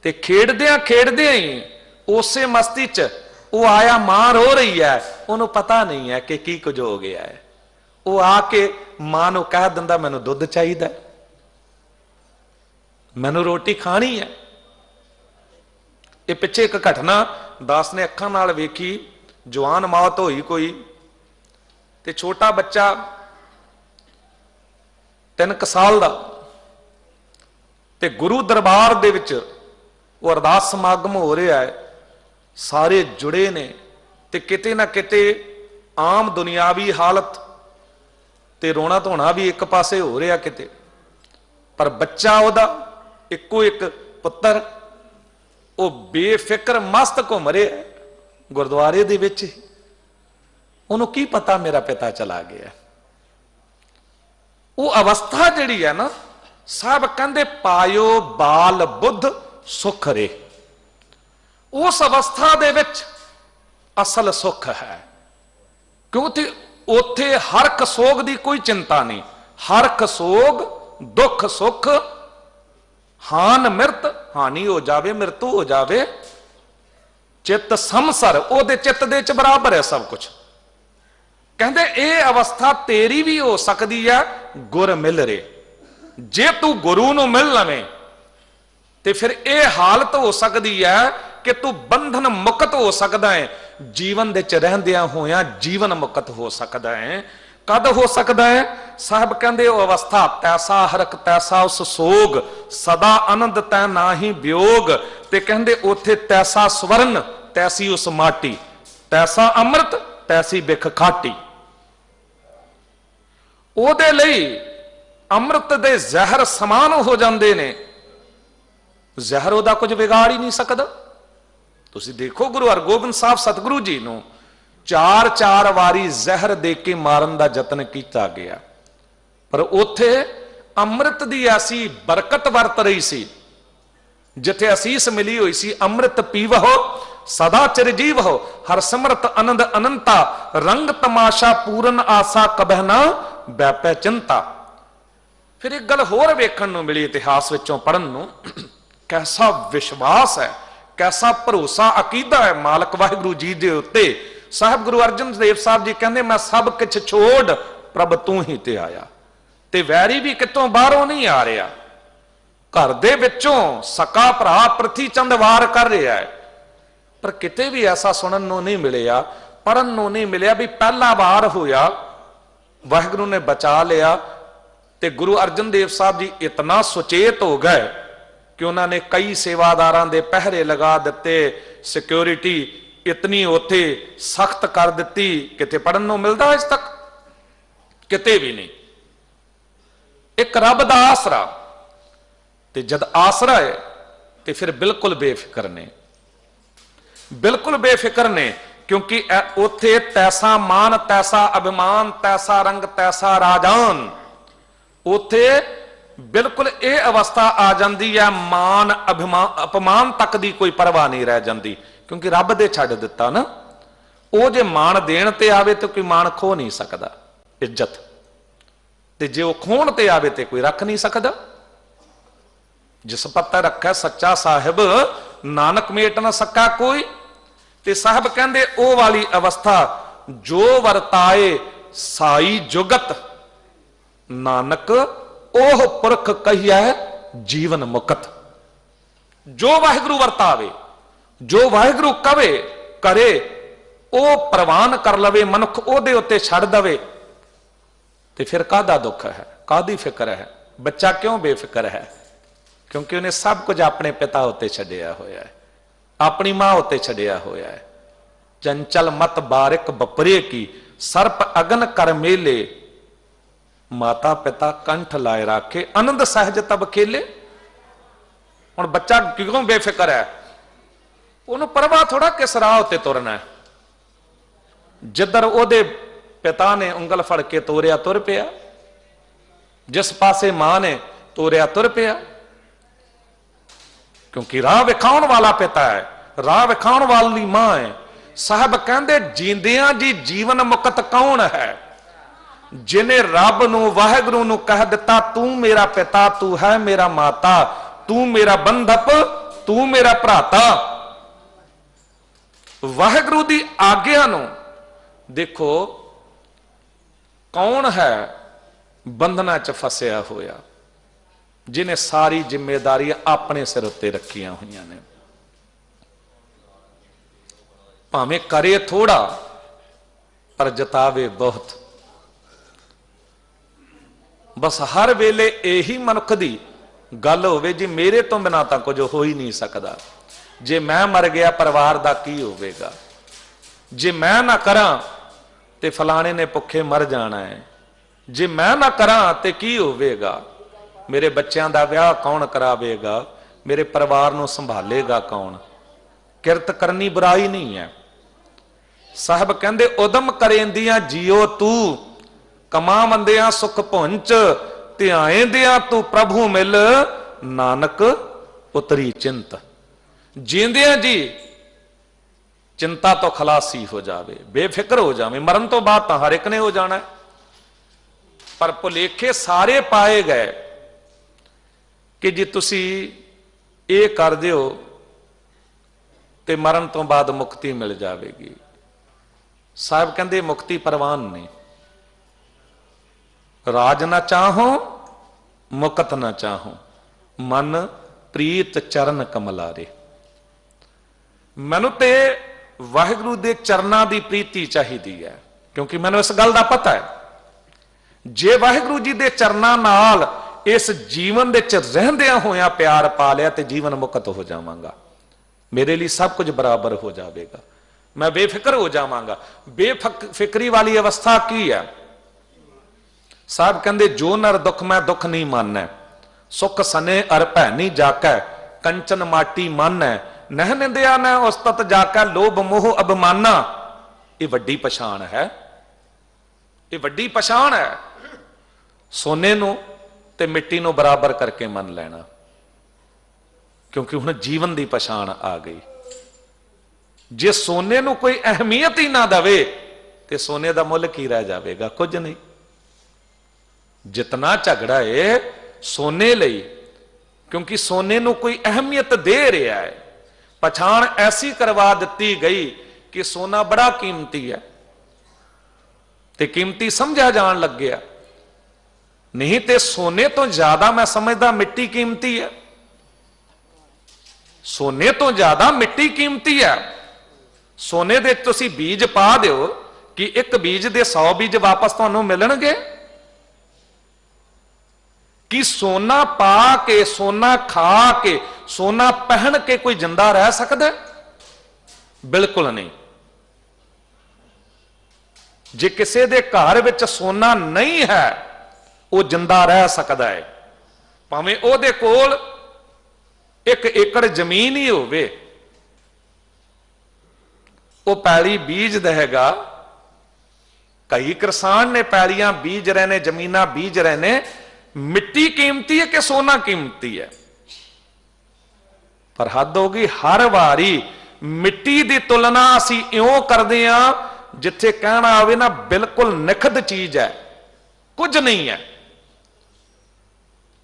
Speaker 1: ਤੇ ਖੇਡਦਿਆਂ ਖੇਡਦਿਆਂ ਹੀ ਉਸੇ ਮਸਤੀ ਚ ਉਹ ਆਇਆ, ਮਾਂ ਰੋ ਰਹੀ ਹੈ, ਉਹਨੂੰ ਪਤਾ ਨਹੀਂ ਹੈ ਕਿ ਕੀ ਕੁਝ ਹੋ ਗਿਆ ਹੈ। ਉਹ ਆ ਕੇ ਮਾਂ ਨੂੰ ਕਹਿ ਦਿੰਦਾ ਮੈਨੂੰ ਦੁੱਧ ਚਾਹੀਦਾ, ਮੈਨੂੰ ਰੋਟੀ ਖਾਣੀ ਹੈ। ये पिछे एक घटना दास ने अखां नाल वेखी। जवान मौत होई कोई ते छोटा बच्चा 3 साल का ते गुरु दरबार दे विच वो अरदास समागम हो रहा है, सारे जुड़े ने ते किते ना किते आम दुनियावी हालत ते रोना धोना भी एक पासे हो रहा किते, पर बच्चा ओदा इको एक पुत्र वो बेफिक्र मस्त घूम रहा है गुरुद्वारे दे विच। उन्होंने की पता मेरा पिता चला गया। वो अवस्था जिहड़ी है ना, साहब कहंदे पायो बाल बुद्ध सुख रे। उस अवस्था दे विच असल सुख है, क्योंकि उथे हरख सोग की कोई चिंता नहीं। हरख सोग दुख सुख हान मृत, हानि हो जावे मृत्यु हो जावे, चित्त समसर ओदे चित्त दे च बराबर है सब कुछ। कहंदे ये अवस्था तेरी भी हो सकती है गुर मिल रहे। जे तू गुरु नूं मिल लवें ते फिर यह हालत हो सकती है कि तू बंधन मुक्त हो सकता है, जीवन दे च रहंदियां होया जीवन मुक्त हो सकता है। कद हो सकता है? साहब कहंदे वो अवस्था तैसा हरक तैसा उस सोग, सदा आनंद तै ना ही वियोग। ते कहंदे उथे तैसा स्वर्ण तैसी उस माटी, तैसा अमृत तैसी बिख खाटी। ओदे लई अमृत दे जहर समान हो जाते ने, जहर ओदा कुछ बिगाड़ ही नहीं सकता। तुसीं देखो गुरु हरगोबिंद साहब सतगुरु जी नूं 4-4 वारी जहर दे के मारन का जतन किया गया, पर उथे अमृत की ऐसी बरकत वरत रही सी, जिथे असीस मिली हुई सी। अमृत पीवहो सदा चिरजीव हो, हर समृत आनंद अनंता, रंग तमाशा पूरन आसा कबह ना बैपै चिंता। फिर एक गल होर वेखण नूं मिली इतिहास विचों पढ़न नूं, कैसा विश्वास है, कैसा भरोसा अकीदा है मालक वाहिगुरू जी दे उत्ते। साहब गुरु अर्जन देव साहब जी कहंदे मैं सब कुछ छोड़ प्रभ तू ही ते आया। ते वैरी भी कितों बाहरों नहीं आ रहा, घर दे विचों सका भरा प्रथी चंद वार कर रहा है। पर किते भी ऐसा सुनन नूं नहीं मिलिया, पढ़न नूं नहीं मिलिया भी पहला वार होया वाहिगुरू ने बचा लिया। ते गुरु अर्जन देव साहब जी इतना सुचेत हो गए कि उन्होंने कई सेवादारां दे पहरे लगा दिते, सिक्योरिटी इतनी उथे सख्त कर दी, किते पढ़न नूं मिलदा इस तक किते भी नहीं। एक रब दा आसरा, ते जद आसरा है ते फिर बिल्कुल बेफिक्र ने, बिल्कुल बेफिक्र ने, क्योंकि उथे तैसा मान तैसा अभिमान तैसा रंग तैसा राजान। उथे बिल्कुल ये अवस्था आ जाती है, मान अभिमान अपमान तक की कोई परवाह नहीं रह जाती, क्योंकि रब दे छड्ड दिता ना। वो जे मान देण ते आवे तो कोई मान खो नहीं सकता इज्जत, ते जे वो खोण ते आवे ते कोई रख नहीं सकता। जिस पत्ता रखा सच्चा साहिब नानक मेट न सका कोई। ते साहब कहंदे ओ वाली अवस्था जो वरताए साई जुगत, नानक ओह पुरख कहिया जीवन मुकत। जो वाहिगुरु वरतावे, जो वाहिगुरु कवे करे, ओ प्रवान कर लवे मनुख, ओदे उत्ते छड़ दवे, ते फिर कादा दुख है, कादी फिक्र है। बच्चा क्यों बेफिक्र है? क्योंकि उन्हें सब कुछ अपने पिता उत्ते छड्डिया होया है, अपनी मां उत्ते छड्डिया होया है। चंचल मत बारिक बपरे की, सर्प अगन कर मेले, माता पिता कंठ लाए राखे, आनंद सहज तब खेले। हुण बच्चा क्यों बेफिक्र है? उन्होंने परवाह थोड़ा किस राह उत्ते तुरना है। जिधर ओदे पिता ने उंगल फड़ के तोरिया तुर पिया, जिस पासे मां ने तोरिया तुर पिया, क्योंकि राह विखाउण वाला पिता है, राह विखाउण वाली मां है। साहब कहंदे जींदियां जी जीवन मुकत कौन है? जिन्हें रब नूं वाहिगुरू नूं कह दिता तू मेरा पिता, तू है मेरा माता, तू मेरा बंधप, तू मेरा भराता। वाहिगुरू दी आग्या नूं देखो कौन है बंधना च फसिया होया, जिन्हें सारी जिम्मेदारियां अपने सिर उत्ते रखियां हुई ने। भावें करे थोड़ा पर जतावे बहुत। बस हर वेले यही मनुख दी गल होवे जी मेरे तो बिना तो कुछ हो ही नहीं सकता, जे मैं मर गया परिवार दा की होवेगा, जे मैं ना करा ते फलाने ने भुखे मर जाना है, जे मैं ना करा ते की होवेगा, मेरे बच्चों का ब्याह कौन करावेगा, मेरे परिवार को संभालेगा कौन। किरत करनी बुराई नहीं है। साहब कहते उदम करेंदियां जियो तू, कमावंदियां सुख पुंच, ध्याएंदियां तू प्रभु मिल, नानक उतरी चिंत। जींदियां जी चिंता तो खलासी हो जावे, बेफिक्र हो जावे, मरण तो बाद तो हर एक ने हो जाना है। पर भुलेखे सारे पाए गए कि जी तुसी ये कर दियो ते मरण तो बाद मुक्ति मिल जाएगी। साहब कहते मुक्ति परवान नहीं। राज ना चाहो मुकत ना चाहो, मन प्रीत चरण कमलारे। मैनू ते वाहिगुरु दे चरना दी प्रीति चाहिदी है, क्योंकि मैनू इस गल दा पता है जे वाहिगुरु जी दे चरना नाल इस जीवन दे च रहंदियां होया प्यार पा लिया ते जीवन मुक्त हो जावांगा। मेरे लिए सब कुछ बराबर हो जाएगा, मैं बेफिक्र हो जावांगा। बेफिक्री वाली अवस्था की है? साहब कहते जो नर दुख मैं दुख नहीं मानै, सुख सने अर भैनी जाकै, कंचन माटी मानै, नह निंदिया न उस्तत जाकै, लोभ मोह अभिमाना। ये वड्डी पछाण है, ये वड्डी पछाण है। सोने नू ते मिट्टी नू बराबर करके मन लेना, क्योंकि हुण जीवन की पछाण आ गई। जे सोने नू कोई अहमियत ही ना दवे ते सोने का मुल की रह जाएगा? कुछ नहीं। जितना झगड़ा है सोने लई, क्योंकि सोने नू कोई अहमियत दे रहा है। पछाण ऐसी करवा दी गई कि सोना बड़ा कीमती है ते कीमती समझा जान लग गया। नहीं ते सोने तो ज्यादा मैं समझदा मिट्टी कीमती है, सोने तो ज्यादा मिट्टी कीमती है। सोने दे तुसी बीज पा दिओ कि एक बीज दे 100 बीज वापस तुहानू मिलणगे? कि सोना पा के, सोना खा के, सोना पहन के कोई जिंदा रह सकता है? बिल्कुल नहीं। जे किसी दे घर विच सोना नहीं है वो जिंदा रह सकता है, भावें ओहदे कोल 1 एकड़ जमीन ही होवे, वो पैली बीज देगा। कई किसान ने पैलियां बीज रहे ने, जमीना बीज रहे ने। मिट्टी कीमती है कि सोना कीमती है? पर हद होगी, हर वारी मिट्टी की तुलना असी इं करते हैं जिथे कहना आवे ना बिल्कुल निखद चीज है, कुछ नहीं है,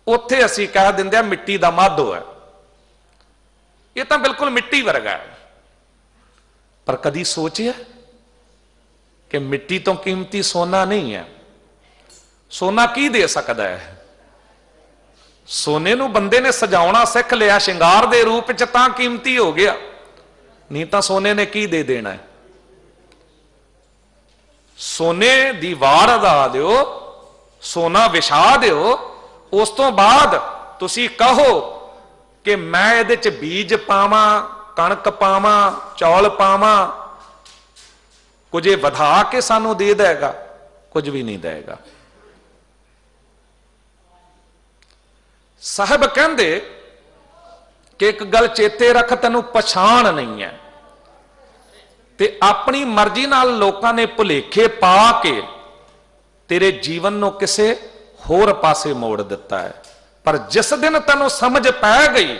Speaker 1: उथे असी कह देंगे मिट्टी का माधो है, ये तो बिल्कुल मिट्टी वर्गा है। पर कदी सोचिए कि मिट्टी तो कीमती सोना नहीं है। सोना की दे सकता है? सोने नू बंदे ने सजाउणा सीख लिया श्रृंगार दे रूप च तां कीमती हो गया, नहीं तो सोने ने की दे देना है? सोने दी वार अदा दिओ, सोना विछा दिओ, उस तो बाद तुसी कहो कि मैं इहदे च बीज पावां, कणक पावां, चौल पावां, कुछ वधा के सानू दे देगा? कुछ भी नहीं देगा। साहब कहंदे कि एक गल चेते रख, तैनू पछाण नहीं है ते अपनी मर्जी नाल लोकां ने भुलेखे पा के तेरे जीवन नू किसे होर पासे मोड़ दिता है। पर जिस दिन तैनू समझ पै गई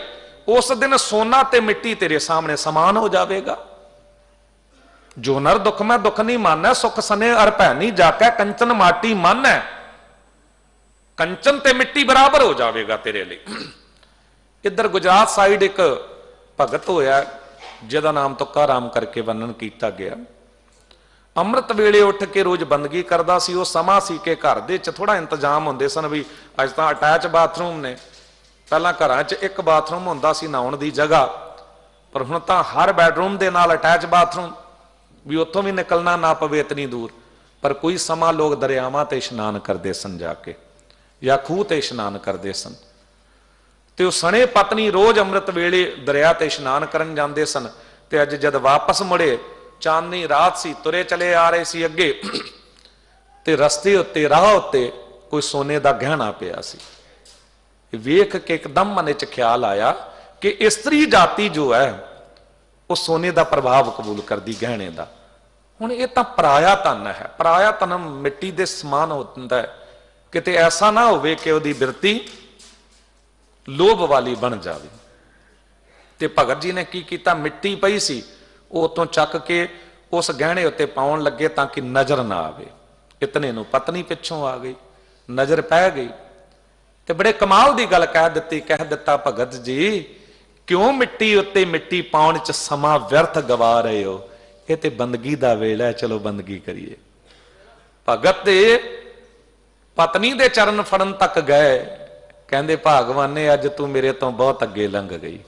Speaker 1: उस दिन सोना ते मिट्टी तेरे सामने समान हो जाएगा। जो नर दुख मैं दुख नहीं मानै, सुख सने अर भैनी जाकै, कंचन माटी मानै। कंचन ते मिट्टी बराबर हो जाएगा तेरे लिए। इधर गुजरात साइड एक भगत होया जिहदा नाम तुक्का राम करके वर्णन किया गया। अमृत वेले उठ के रोज बंदगी करता सी। वो समा सी कि घर दे च थोड़ा इंतजाम होंदे सन भी अज तां अटैच बाथरूम ने, पहला घरां च एक बाथरूम होंदा सी नहाउण दी जगह, पर हुण तां हर बैडरूम दे नाल अटैच बाथरूम। भी उत्थों भी निकलना ना पवे इतनी दूर। पर कोई समा लोग दरियावां ते इशनान करते सन जाके, या खूह ते इशनान करते सन, तो सने पत्नी रोज अमृत वेले दरिया ते इशनान करन जाते सन। ते अज जद वापस मुड़े, चांदनी रात सी, तुरे चले आ रहे सी अगे, ते रस्ते उत्ते राह उत्ते कोई सोने का गहना पिया सी। वेख के एकदम मन च ख्याल आया कि इस्त्री जाति जो है वो सोने का प्रभाव कबूल करती गहने का। हुण ये तां पराया धन है, पराया धन मिट्टी के समान होता है, किते ऐसा ना होवे कि उहदी बिरती लोभ वाली बन जाए। ते भगत जी ने की कीता, मिट्टी पई सी उतों चक के उस गहने उत्ते पाउण लगे ताकि नजर ना आवे। इतने नूं पत्नी पिछों आ गई, नजर पै गई, ते बड़े कमाल की गल कह दी, कह दिता भगत जी क्यों मिट्टी उत्ते मिट्टी पाउण च समा व्यर्थ गवा रहे हो, ये ते बंदगी दा वेला है, चलो बंदगी करिए। भगत दे पत्नी दे चरण फड़न तक गए, कहंदे भागवाने अज तू मेरे तो बहुत अगे लंघ गई,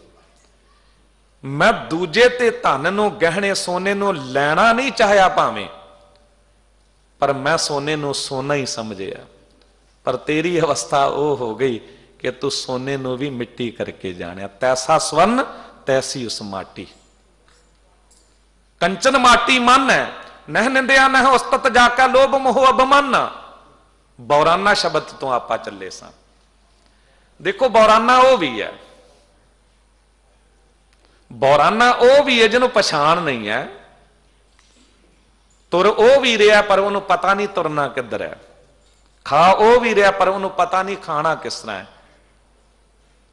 Speaker 1: मैं दूजे ते धन नूं गहने सोने नूं लैना नहीं चाहया भावें, पर मैं सोने नूं सोना ही समझिया। पर तेरी अवस्था वो हो गई कि तू सोने नूं भी मिट्टी करके जाने। तैसा स्वर्ण तैसी उस माटी, कंचन माटी मन है, नह निंदिया नह उस्तत जाका लोभ मोह अभिमाना। बौराना शब्द तो आपा चले सा। देखो बौराना वो भी है, बौराना वो भी है जिन्हों पछाण नहीं है, तुर वो भी रहा पर उन्होंने पता नहीं तुरना किधर है, खा वो भी रहा पर उन्होंने पता नहीं खाना किस तरह है।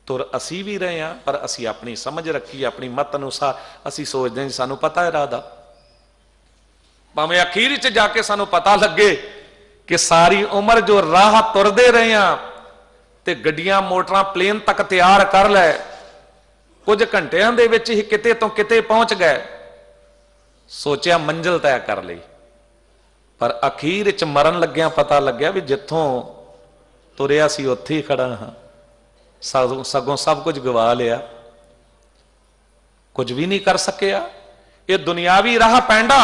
Speaker 1: तुर असी भी रहे हैं पर असी अपनी समझ रखी, अपनी मत अनुसार असी सोचते हैं सानू पता है इरादा। भावें अखीर च जाके सानू पता लगे कि सारी उम्र जो राह तुरदे रहे हैं ते गड्डियां मोटरां प्लेन तक तैयार कर लै, कुछ घंटिया दे विच ही किते तो किते पहुंच गए, सोचा मंजिल तय कर ली, पर अखीर च मरन लग्या पता लग्या भी जिथों तुरिया सी उत्थे ही खड़ा हाँ, सगों सब कुछ गवा लिया, कुछ भी नहीं कर सकिया। ये दुनियावी राह पैंडा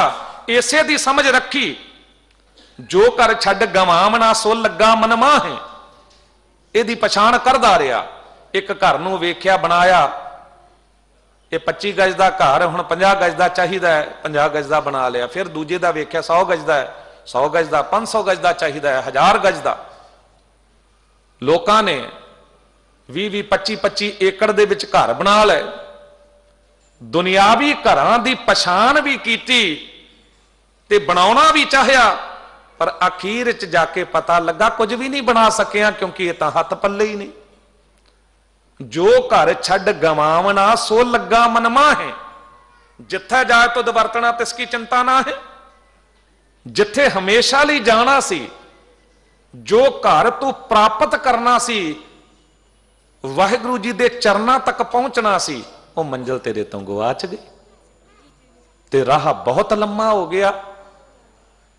Speaker 1: इसे दी समझ रखी, जो कर छड़ गवावना सो लगा मन माहे, यदी पछाण करदा रहा। एक घर नूं वेख्या बनाया, ये 25 गज का घर हुण 50 गज का चाहिए, 50 गज का बना लिया। फिर दूजे का वेख्या 100 गज का है, 100 गज का, 500 गज का चाहिए, 1000 गज का। लोगों ने 20-25 एकड़ दे विच घर बना ले, दुनियावी घरां दी पछाण भी कीती ते बनाउणा भी चाहया, पर आखिर च जाके पता लगा कुछ भी नहीं बना सकिया, क्योंकि ये तां हथ पल्ले ही नहीं। जो घर छड़ गवावना सो लगा मन माहे, जिथे जाए तो दवर्तना तिसकी चिंता ना है। जिथे हमेशा ਲਈ जाना सी, जो घर तू प्राप्त करना सी, वाहिगुरु जी दे चरना तक पहुंचना सी, वो मंजिल तेरे तो गवाच गई। ते राह बहुत लंबा हो गया,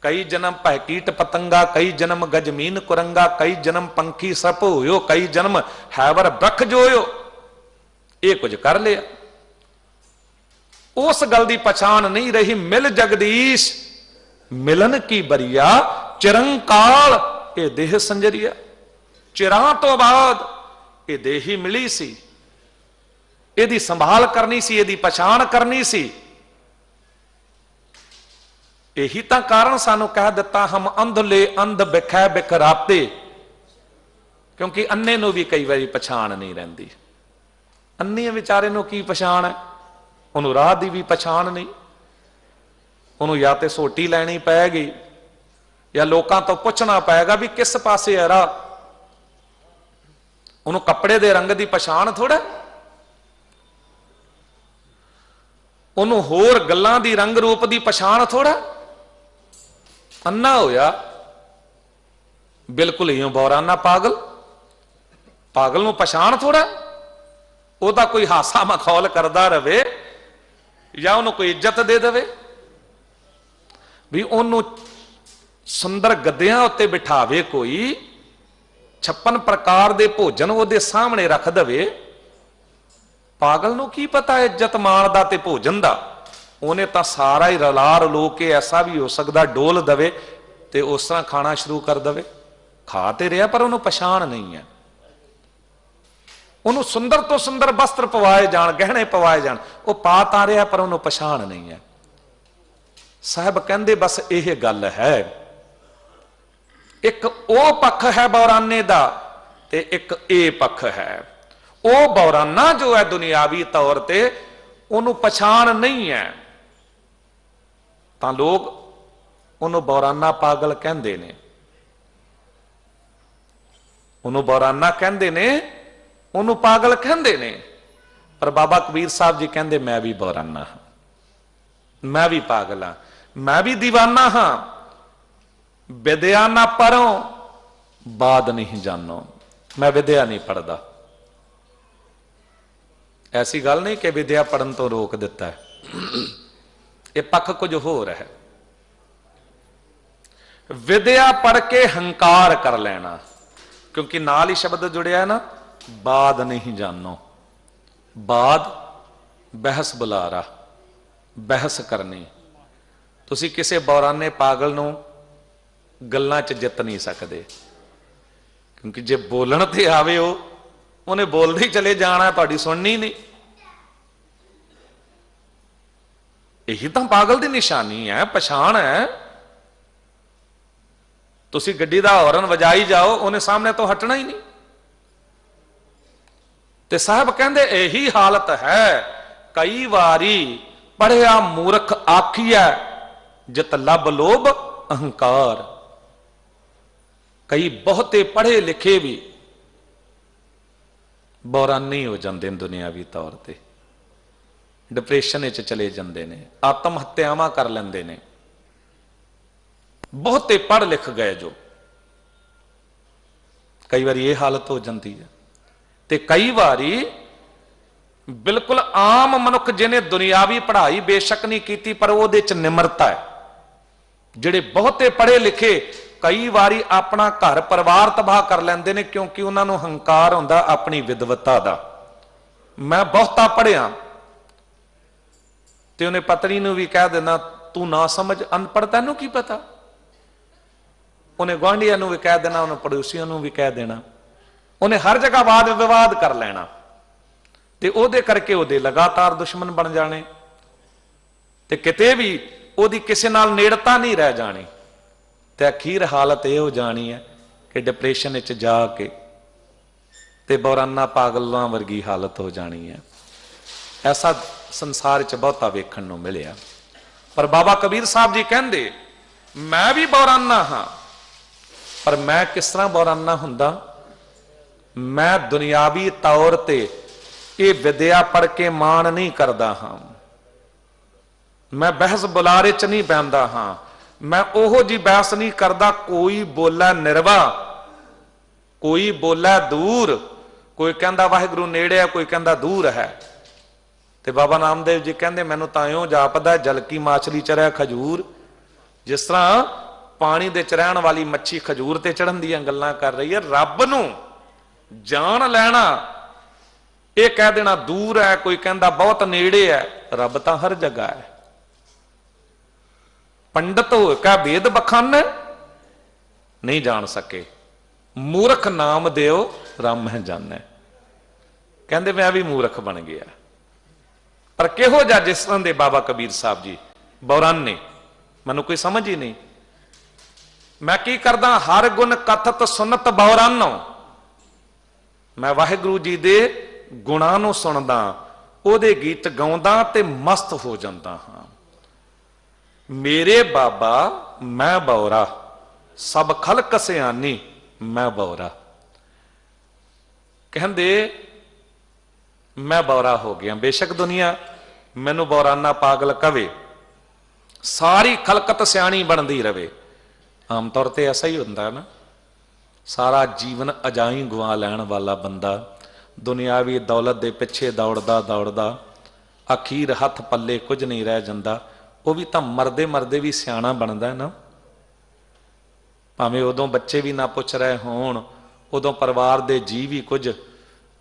Speaker 1: कई जन्म भय कीट पतंगा, कई जन्म गजमीन कुरंगा, कई जन्म पंखी सप होयो, कई जन्म हैवर बख जोयो, ये कुछ कर लिया। उस गल की पछाण नहीं रही, मिल जगदीश मिलन की बरिया चिरंकाल, ये देह संजरिया। चिरां तो बाद ये देह ही मिली सी, यदी संभाल करनी सी, यदी पछाण करनी सी। यही तो कारण सानू कह दिता, हम अंधले अंध बिखै बिखराते, क्योंकि अन्ने नू भी कई बारी पछाण नहीं रहिंदी। अन्ने विचारे नू की पछाण है, उन्होंने राह की भी पछाण नहीं, उन्होंने या तो सोटी लैनी पैगी या लोगों तो पूछना पैगा भी किस पासे है राह। उन्होंने कपड़े के रंग की पछाण थोड़ा, उन्होंने होर गल्लां दी रंग रूप की पछाण थोड़ा। अन्ना होया बिल्कुल ही बौराना पागल, पागल नूं पछाण थोड़ा। ओदा कोई हासा मखौल करदा रहे या उन्होंने कोई इज्जत दे देवे, भी उन्होंने सुंदर गद्दियां उत्ते बिठावे, कोई 56 प्रकार के भोजन वो सामने रख दे, पागल नूं की पता इज्जत मान दा ते भोजन दा। ਉਹਨੇ ਤਾਂ ਸਾਰਾ ਹੀ ਰਲਾ ਰਲੋ ਕੇ, ਐਸਾ ਵੀ ਹੋ ਸਕਦਾ ਡੋਲ ਦਵੇ ਤੇ ਉਸ ਤਰ੍ਹਾਂ ਖਾਣਾ ਸ਼ੁਰੂ ਕਰ ਦਵੇ। ਖਾ ਤੇ ਰਿਹਾ ਪਰ ਉਹਨੂੰ ਪਛਾਣ ਨਹੀਂ ਹੈ। ਉਹਨੂੰ ਸੁੰਦਰ ਤੋਂ ਸੁੰਦਰ ਵਸਤਰ ਪਵਾਏ ਜਾਣ, ਗਹਿਣੇ ਪਵਾਏ ਜਾਣ, ਉਹ ਪਾ ਤਾਂ ਰਿਹਾ ਪਰ ਉਹਨੂੰ ਪਛਾਣ ਨਹੀਂ ਹੈ। ਸਾਹਿਬ ਕਹਿੰਦੇ ਬਸ ਇਹ ਗੱਲ ਹੈ। ਇੱਕ ਉਹ ਪੱਖ ਹੈ ਬੌਰਾਨੇ ਦਾ ਤੇ ਇੱਕ ਇਹ ਪੱਖ ਹੈ। ਉਹ ਬੌਰਾਨਾ ਜੋ ਹੈ ਦੁਨਿਆਵੀ ਤੌਰ ਤੇ ਉਹਨੂੰ ਪਛਾਣ ਨਹੀਂ ਹੈ, ਤਾਂ ਲੋਕ ਉਹਨੂੰ ਬੌਰਾਨਾ ਪਾਗਲ ਕਹਿੰਦੇ ਨੇ, ਉਹਨੂੰ ਬੌਰਾਨਾ ਕਹਿੰਦੇ ਨੇ, ਉਹਨੂੰ ਪਾਗਲ ਕਹਿੰਦੇ ਨੇ। ਪਰ ਬਾਬਾ ਕਬੀਰ ਸਾਹਿਬ ਜੀ ਕਹਿੰਦੇ ਮੈਂ ਵੀ ਬੌਰਾਨਾ ਹਾਂ, ਮੈਂ ਵੀ ਪਾਗਲ ਹਾਂ, ਮੈਂ ਵੀ ਦੀਵਾਨਾ ਹਾਂ। ਵਿਦਿਆ ਨਾ ਪੜੋ ਬਾਦ ਨਹੀਂ ਜਾਨੋ। ਮੈਂ ਵਿਦਿਆ ਨਹੀਂ ਪੜਦਾ। ਐਸੀ ਗੱਲ ਨਹੀਂ ਕਿ ਵਿਦਿਆ ਪੜਨ ਤੋਂ ਰੋਕ ਦਿੱਤਾ ਹੈ, ਇਹ ਪੱਖ ਕੁਝ ਹੋਰ ਹੈ। ਵਿਦਿਆ ਪੜ ਕੇ ਹੰਕਾਰ ਕਰ ਲੈਣਾ, ਕਿਉਂਕਿ ਨਾਲ ਹੀ ਸ਼ਬਦ ਜੁੜਿਆ ਨਾ, ਬਾਦ ਨਹੀਂ ਜਾਨੋ। ਬਾਦ ਬਹਿਸ ਬੁਲਾਰਾ, ਬਹਿਸ ਕਰਨੀ। ਤੁਸੀਂ ਕਿਸੇ ਬੌਰਾਨੇ ਪਾਗਲ ਨੂੰ ਗੱਲਾਂ 'ਚ ਜਿੱਤ ਨਹੀਂ ਸਕਦੇ, ਕਿਉਂਕਿ ਜੇ ਬੋਲਣ ਤੇ ਆਵੇ ਉਹਨੇ ਬੋਲਦੇ ਹੀ ਚਲੇ ਜਾਣਾ, ਤੁਹਾਡੀ ਸੁਣਨੀ ਨਹੀਂ। ਇਹੀ ਤਾਂ ਪਾਗਲ ਦੀ ਨਿਸ਼ਾਨੀ ਹੈ, ਪਛਾਣ ਹੈ। ਤੁਸੀਂ ਗੱਡੀ ਦਾ ਹੌਰਨ ਵਜਾਈ ਜਾਓ, ਉਹਨੇ ਸਾਹਮਣੇ ਤੋਂ ਹਟਣਾ ਹੀ ਨਹੀਂ। ਤੇ ਸਾਹਿਬ ਕਹਿੰਦੇ ਇਹੀ ਹਾਲਤ ਹੈ। ਕਈ ਵਾਰੀ ਪੜਿਆ ਮੂਰਖ ਆਖੀਐ, ਜਿਤ ਲੱਭ ਲੋਭ ਅਹੰਕਾਰ। ਕਈ ਬਹੁਤੇ ਪੜ੍ਹੇ ਲਿਖੇ ਵੀ ਬੌਰਾਨੀ ਹੋ ਜਾਂਦੇ ਨੇ, ਦੁਨਿਆਵੀ ਤੌਰ ਤੇ ਡਿਪਰੈਸ਼ਨ ਵਿੱਚ ਚਲੇ ਜਾਂਦੇ ਨੇ, ਆਤਮ ਹੱਤਿਆਵਾਂ ਕਰ ਲੈਂਦੇ ਨੇ। ਬਹੁਤੇ ਪੜ੍ਹ ਲਿਖ ਗਏ ਜੋ, ਕਈ ਵਾਰੀ ਇਹ ਹਾਲਤ ਹੋ ਜਾਂਦੀ ਹੈ। ਤੇ ਕਈ ਵਾਰੀ ਬਿਲਕੁਲ ਆਮ ਮਨੁੱਖ ਜਿਹਨੇ ਦੁਨਿਆਵੀ ਪੜ੍ਹਾਈ ਬੇਸ਼ੱਕ ਨਹੀਂ ਕੀਤੀ, ਪਰ ਉਹਦੇ ਚ ਨਿਮਰਤਾ ਹੈ। ਜਿਹੜੇ ਬਹੁਤੇ ਪੜ੍ਹੇ ਲਿਖੇ ਕਈ ਵਾਰੀ ਆਪਣਾ ਘਰ ਪਰਿਵਾਰ ਤਬਾਹ ਕਰ ਲੈਂਦੇ ਨੇ, ਕਿਉਂਕਿ ਉਹਨਾਂ ਨੂੰ ਹੰਕਾਰ ਹੁੰਦਾ ਆਪਣੀ ਵਿਦਵਤਾ ਦਾ। ਮੈਂ ਬਹੁਤਾ ਪੜ੍ਹਿਆ, ਤੇ ਉਹਨੇ ਪਤਨੀ ਨੂੰ ਵੀ ਕਹਿ ਦੇਣਾ ਤੂੰ ਨਾ ਸਮਝ, ਅਨਪੜ੍ਹ, ਤੈਨੂੰ ਕੀ ਪਤਾ। ਉਹਨੇ ਗੁਆਂਢੀਆਂ ਨੂੰ ਵੀ ਕਹਿ ਦੇਣਾ, ਉਹਨੇ ਪੜੋਸੀਆਂ ਨੂੰ ਵੀ ਕਹਿ ਦੇਣਾ। ਉਹਨੇ ਹਰ ਜਗ੍ਹਾ ਵਾਦ ਵਿਵਾਦ ਕਰ ਲੈਣਾ, ਤੇ ਉਹਦੇ ਕਰਕੇ ਉਹਦੇ ਲਗਾਤਾਰ ਦੁਸ਼ਮਣ ਬਣ ਜਾਣੇ, ਤੇ ਕਿਤੇ ਵੀ ਉਹਦੀ ਕਿਸੇ ਨਾਲ ਨੇੜਤਾ ਨਹੀਂ ਰਹਿ ਜਾਣੀ। ਤੇ ਅਖੀਰ ਹਾਲਤ ਇਹ ਹੋ ਜਾਣੀ ਹੈ ਕਿ ਡਿਪਰੈਸ਼ਨ ਵਿੱਚ ਜਾ ਕੇ ਤੇ ਬੌਰਾਨਾ ਪਾਗਲਾਂ ਵਰਗੀ ਹਾਲਤ ਹੋ ਜਾਣੀ ਹੈ। ਐਸਾ ਸੰਸਾਰ 'ਚ ਬਹੁਤਾ ਵੇਖਣ ਨੂੰ ਮਿਲਿਆ। ਪਰ ਬਾਬਾ ਕਬੀਰ ਸਾਹਿਬ ਜੀ ਕਹਿੰਦੇ ਮੈਂ ਵੀ ਬੌਰਾਨਾ ਹਾਂ, ਪਰ ਮੈਂ ਕਿਸ ਤਰ੍ਹਾਂ ਬੌਰਾਨਾ ਹੁੰਦਾ। ਮੈਂ ਦੁਨਿਆਵੀ ਤੌਰ ਤੇ ਇਹ ਵਿਦਿਆ ਪੜ੍ਹ ਕੇ ਮਾਣ ਨਹੀਂ ਕਰਦਾ ਹਾਂ, ਮੈਂ ਬਹਿਸ ਬੁਲਾਰੇ 'ਚ ਨਹੀਂ ਬਹਿੰਦਾ ਹਾਂ, ਮੈਂ ਉਹੋ ਜੀ ਬਹਿਸ ਨਹੀਂ ਕਰਦਾ। ਕੋਈ ਬੋਲਾ ਨਿਰਵਾ, ਕੋਈ ਬੋਲਾ ਦੂਰ, ਕੋਈ ਕਹਿੰਦਾ ਵਾਹਿਗੁਰੂ ਨੇੜੇ ਹੈ, ਕੋਈ ਕਹਿੰਦਾ ਦੂਰ ਹੈ। ਤੇ ਬਾਬਾ ਨਾਮਦੇਵ ਜੀ ਕਹਿੰਦੇ ਮੈਨੂੰ ਤਾਂ ਇਉਂ ਜਾਪਦਾ ਜਲ ਕੀ ਮਾਛਲੀ ਚੜਿਆ ਖਜੂਰ। ਜਿਸ ਤਰ੍ਹਾਂ ਪਾਣੀ ਦੇ ਚ ਰਹਿਣ ਵਾਲੀ ਮੱਛੀ ਖਜੂਰ ਤੇ ਚੜਨ ਦੀਆਂ ਗੱਲਾਂ ਕਰ ਰਹੀ ਹੈ। ਰੱਬ ਨੂੰ ਜਾਣ ਲੈਣਾ, ਇਹ ਕਹਿ ਦੇਣਾ ਦੂਰ ਹੈ, ਕੋਈ ਕਹਿੰਦਾ ਬਹੁਤ ਨੇੜੇ ਹੈ। ਰੱਬ ਤਾਂ ਹਰ ਜਗ੍ਹਾ ਹੈ। ਪੰਡਤ ਹੋ ਕਾ ਵੇਦ ਬਖਾਨੈ ਨਹੀਂ ਜਾਣ ਸਕੇ, ਮੂਰਖ ਨਾਮ ਦਿਓ ਰਾਮ ਹੈ ਜਾਣੈ। ਕਹਿੰਦੇ ਮੈਂ ਵੀ ਮੂਰਖ ਬਣ ਗਿਆ। ਪਰ ਕਿਹੋ ਜਿਹਾ ਜਿਸ ਤਰ੍ਹਾਂ ਦੇ ਬਾਬਾ ਕਬੀਰ ਸਾਹਿਬ ਜੀ ਬੌਰਾਨੇ, ਮੈਨੂੰ ਕੋਈ ਸਮਝ ਹੀ ਨਹੀਂ। ਮੈਂ ਕੀ ਕਰਦਾ, ਹਰ ਗੁਣ ਕਥਤ ਸੁਨਤ ਬੌਰਾਨੋ। ਮੈਂ ਵਾਹਿਗੁਰੂ ਜੀ ਦੇ ਗੁਣਾਂ ਨੂੰ ਸੁਣਦਾ, ਉਹਦੇ ਗੀਤ ਗਾਉਂਦਾ ਤੇ ਮਸਤ ਹੋ ਜਾਂਦਾ ਹਾਂ। ਮੇਰੇ ਬਾਬਾ ਮੈਂ ਬੌਰਾ, ਸਭ ਖਲਕ ਸਿਆਨੀ ਮੈਂ ਬੌਰਾ। ਕਹਿੰਦੇ ਮੈਂ ਬੌਰਾ ਹੋ ਗਿਆ। ਬੇਸ਼ੱਕ ਦੁਨੀਆ ਮੈਨੂੰ ਬੌਰਾਨਾ ਪਾਗਲ ਕਵੇ, ਸਾਰੀ ਖਲਕਤ ਸਿਆਣੀ ਬਣਦੀ ਰਵੇ। ਆਮ ਤੌਰ ਤੇ ਐਸਾ ਹੀ ਹੁੰਦਾ ਨਾ, ਸਾਰਾ ਜੀਵਨ ਅਜਾਈ ਗਵਾ ਲੈਣ ਵਾਲਾ ਬੰਦਾ ਦੁਨਿਆਵੀ ਦੌਲਤ ਦੇ ਪਿੱਛੇ ਦੌੜਦਾ ਦੌੜਦਾ ਅਖੀਰ ਹੱਥ ਪੱਲੇ ਕੁਝ ਨਹੀਂ ਰਹਿ ਜਾਂਦਾ। ਉਹ ਵੀ ਤਾਂ ਮਰਦੇ ਮਰਦੇ ਵੀ ਸਿਆਣਾ ਬਣਦਾ ਹੈ ਨਾ। ਭਾਵੇਂ ਉਦੋਂ ਬੱਚੇ ਵੀ ਨਾ ਪੁੱਛ ਰਹੇ ਹੋਣ, ਉਦੋਂ ਪਰਿਵਾਰ ਦੇ ਜੀਅ ਵੀ ਕੁਝ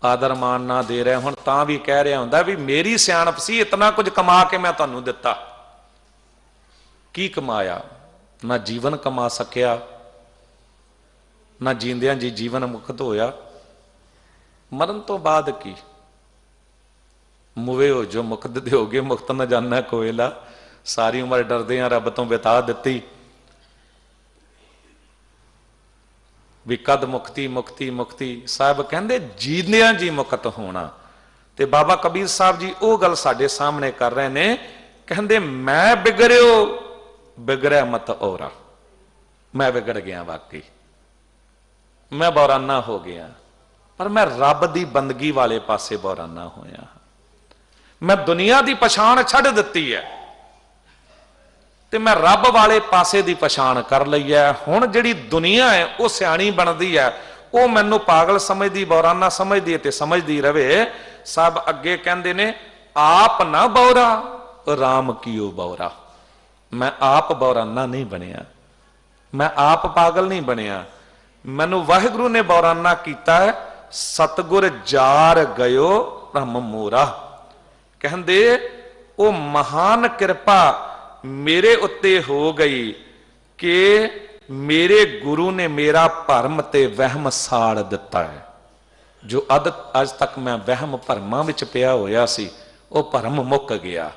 Speaker 1: ਆਦਰ ਮਾਣ ਨਾ ਦੇ ਰਹੇ ਹੁਣ, ਤਾਂ ਵੀ ਕਹਿ ਰਿਹਾ ਹੁੰਦਾ ਵੀ ਮੇਰੀ ਸਿਆਣਪ ਸੀ, ਇਤਨਾ ਕੁਝ ਕਮਾ ਕੇ ਮੈਂ ਤੁਹਾਨੂੰ ਦਿੱਤਾ। की कमाया? ना जीवन कमा सकिया, ना जींदियां जी जीवन मुक्त होया। मरण तो बाद की मुवे हो जो मुक्त दोगे, मुक्त न जाना कोयला। सारी उम्र डरदियां रब तो बिता दिती भी कद मुक्ति मुक्ति मुक्ति। साहब कहते जींदियां जी मुक्त होना। ते बाबा कबीर साहब जी वो गल साडे सामने कर रहे ने, कहते मैं बिगड़ियो बिगड़िया मत औरा। मैं बिगड़ गया, वाकई मैं बौराना हो गया, पर मैं रब दी बंदगी वाले पासे बौराना होया। मैं दुनिया दी पछाण छड़ दिती है ते मैं रब वाले पासे दी पछाण कर लई है। हुण जिहड़ी दुनिया है वह सियाणी बनदी है, वह मैनू पागल समझदी, बौराना समझदी है ते समझदी रवे। सब अगे कहंदे ने आप ना बौरा राम कीओ बौरा। मैं आप बौराना नहीं बनिया, मैं आप पागल नहीं बनिया, मैनू वाहिगुरु ने बौराना कीता है। सतगुर जार गयो ब्रह्म मोरा। कहंदे वो महान कृपा मेरे उत्ते हो गई कि मेरे गुरु ने मेरा भरम ते वहम साड़ दिता है। जो अज तक मैं वहम भरमां विच पिया होया सी, वो भरम मुक गया।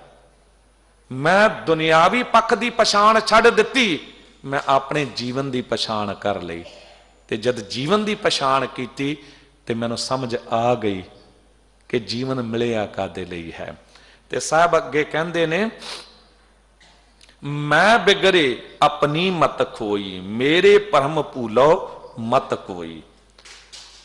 Speaker 1: मैं दुनियावी पक्ष की पछाण छड़ दिती, मैं अपने जीवन की पछाण कर लई। ते जद जीवन की पछाण की ते मैनूं समझ आ गई कि जीवन मिलिया कादे लई है। ते साहब अगे कहंदे ने मैं बिगड़े अपनी मत खोई, मेरे परम भूलो मत कोई।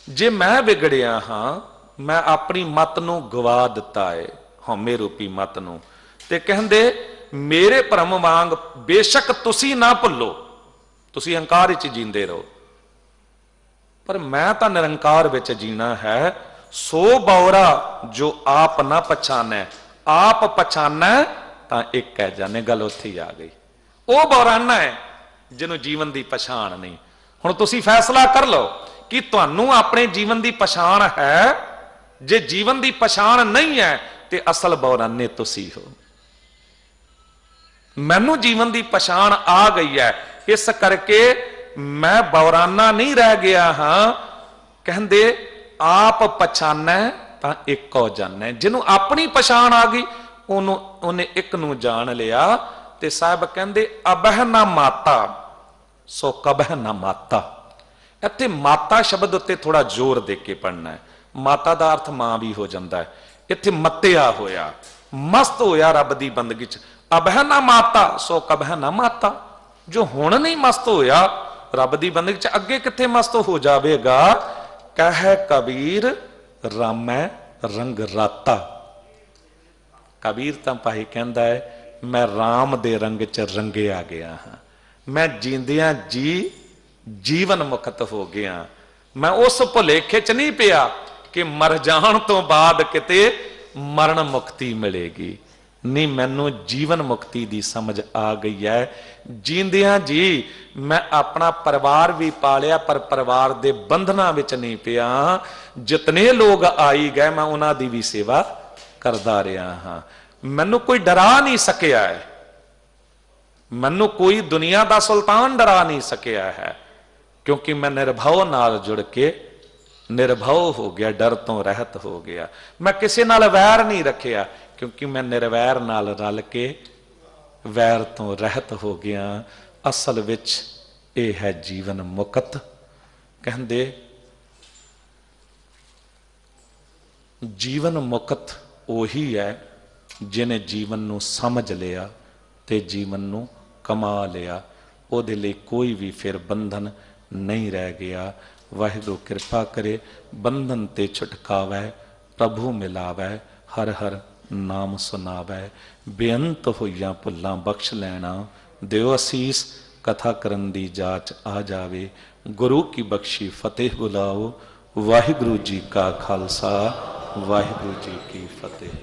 Speaker 1: जे मैं बिगड़िया हाँ, मैं अपनी मत नूं गवा दिता है, हौमे रूपी मत नूं। ते कहंदे मेरे भरम वांग बेशक तुसी ना भुलो, तुसी हंकार विच जींदे रहो, पर मैं तो निरंकार विच जीना है। सो बौरा जो आप ना पछाने, आप पछाने तां एक है जाने। गल उत्थे ही आ गई। वो बौराना है जिन्हों जीवन की पछाण नहीं। हुण तुसी फैसला कर लो कि तुहानू अपने जीवन की पछाण है। जे जीवन की पछाण नहीं है तो असल बौराने तुसी हो। मैनू जीवन की पछाण आ गई है, इस करके मैं बौराना नहीं रह गया हाँ। कहंदे आप पछाने तां इको जाने। जिन्हों अपनी पछाण आ गई उन्हें एक नूं जान लिया। ते साहब कहंदे अबह ना माता सो कबह ना माता। इत्थे माता शब्द उत्ते थोड़ा जोर दे के पढ़ना है। माता का अर्थ मां भी हो जाता है, इत्थे मत्या होया, मस्त होया रब दी बंदगी च। अबह ना माता सो कबह ना माता। जो हुण नहीं मस्त होया रब दी बंदगी च, अगे किथे मस्त हो जावेगा। कह कबीर रामै रंग राता। कबीर तां भाई कहंदा है मैं राम दे रंग च रंगे आ गया हाँ। मैं जींदियां जी जीवन मुक्त हो गया। मैं उस भुलेखे च नहीं पिया कि मर जाण तो बाद किते मरण मुक्ति मिलेगी। नहीं, मैनू जीवन मुक्ति की समझ आ गई है। जींदियां जी मैं अपना परिवार भी पालिया, पर परिवार के बंधना विच नहीं पिया। जितने लोग आई गए मैं उन्हां दी भी सेवा करदा रहा हाँ। मैनू कोई डरा नहीं सकिया है, मैनू कोई दुनिया का सुल्तान डरा नहीं सकिया है, क्योंकि मैं निर्भव नाल जुड़ के निर्भव हो गया, डर तो रहत हो गया। मैं किसी नाल वैर नहीं रखिया, क्योंकि मैं निर्वैर नाल रल के वैर तो रहत हो गया। असल विच यह है जीवन मुक्त। कहंदे जीवन मुक्त उही है जिन्हें जीवन नूं समझ लिया ते जीवन नूं कमा लिया। उहदे लई कोई भी फिर बंधन नहीं रह गया। वाहिगुरू कृपा करे, बंधन ते छुटकावै, प्रभु मिलावै, हर हर नाम सुनावै। बेअंत होइयां भुल्लां बख्श लैना, दिओ असीस कथा करन दी जाच आ जावे। गुरु की बख्शी फतेह बुलाओ। वाहिगुरू जी का खालसा, वाहिगुरू जी की फतेह।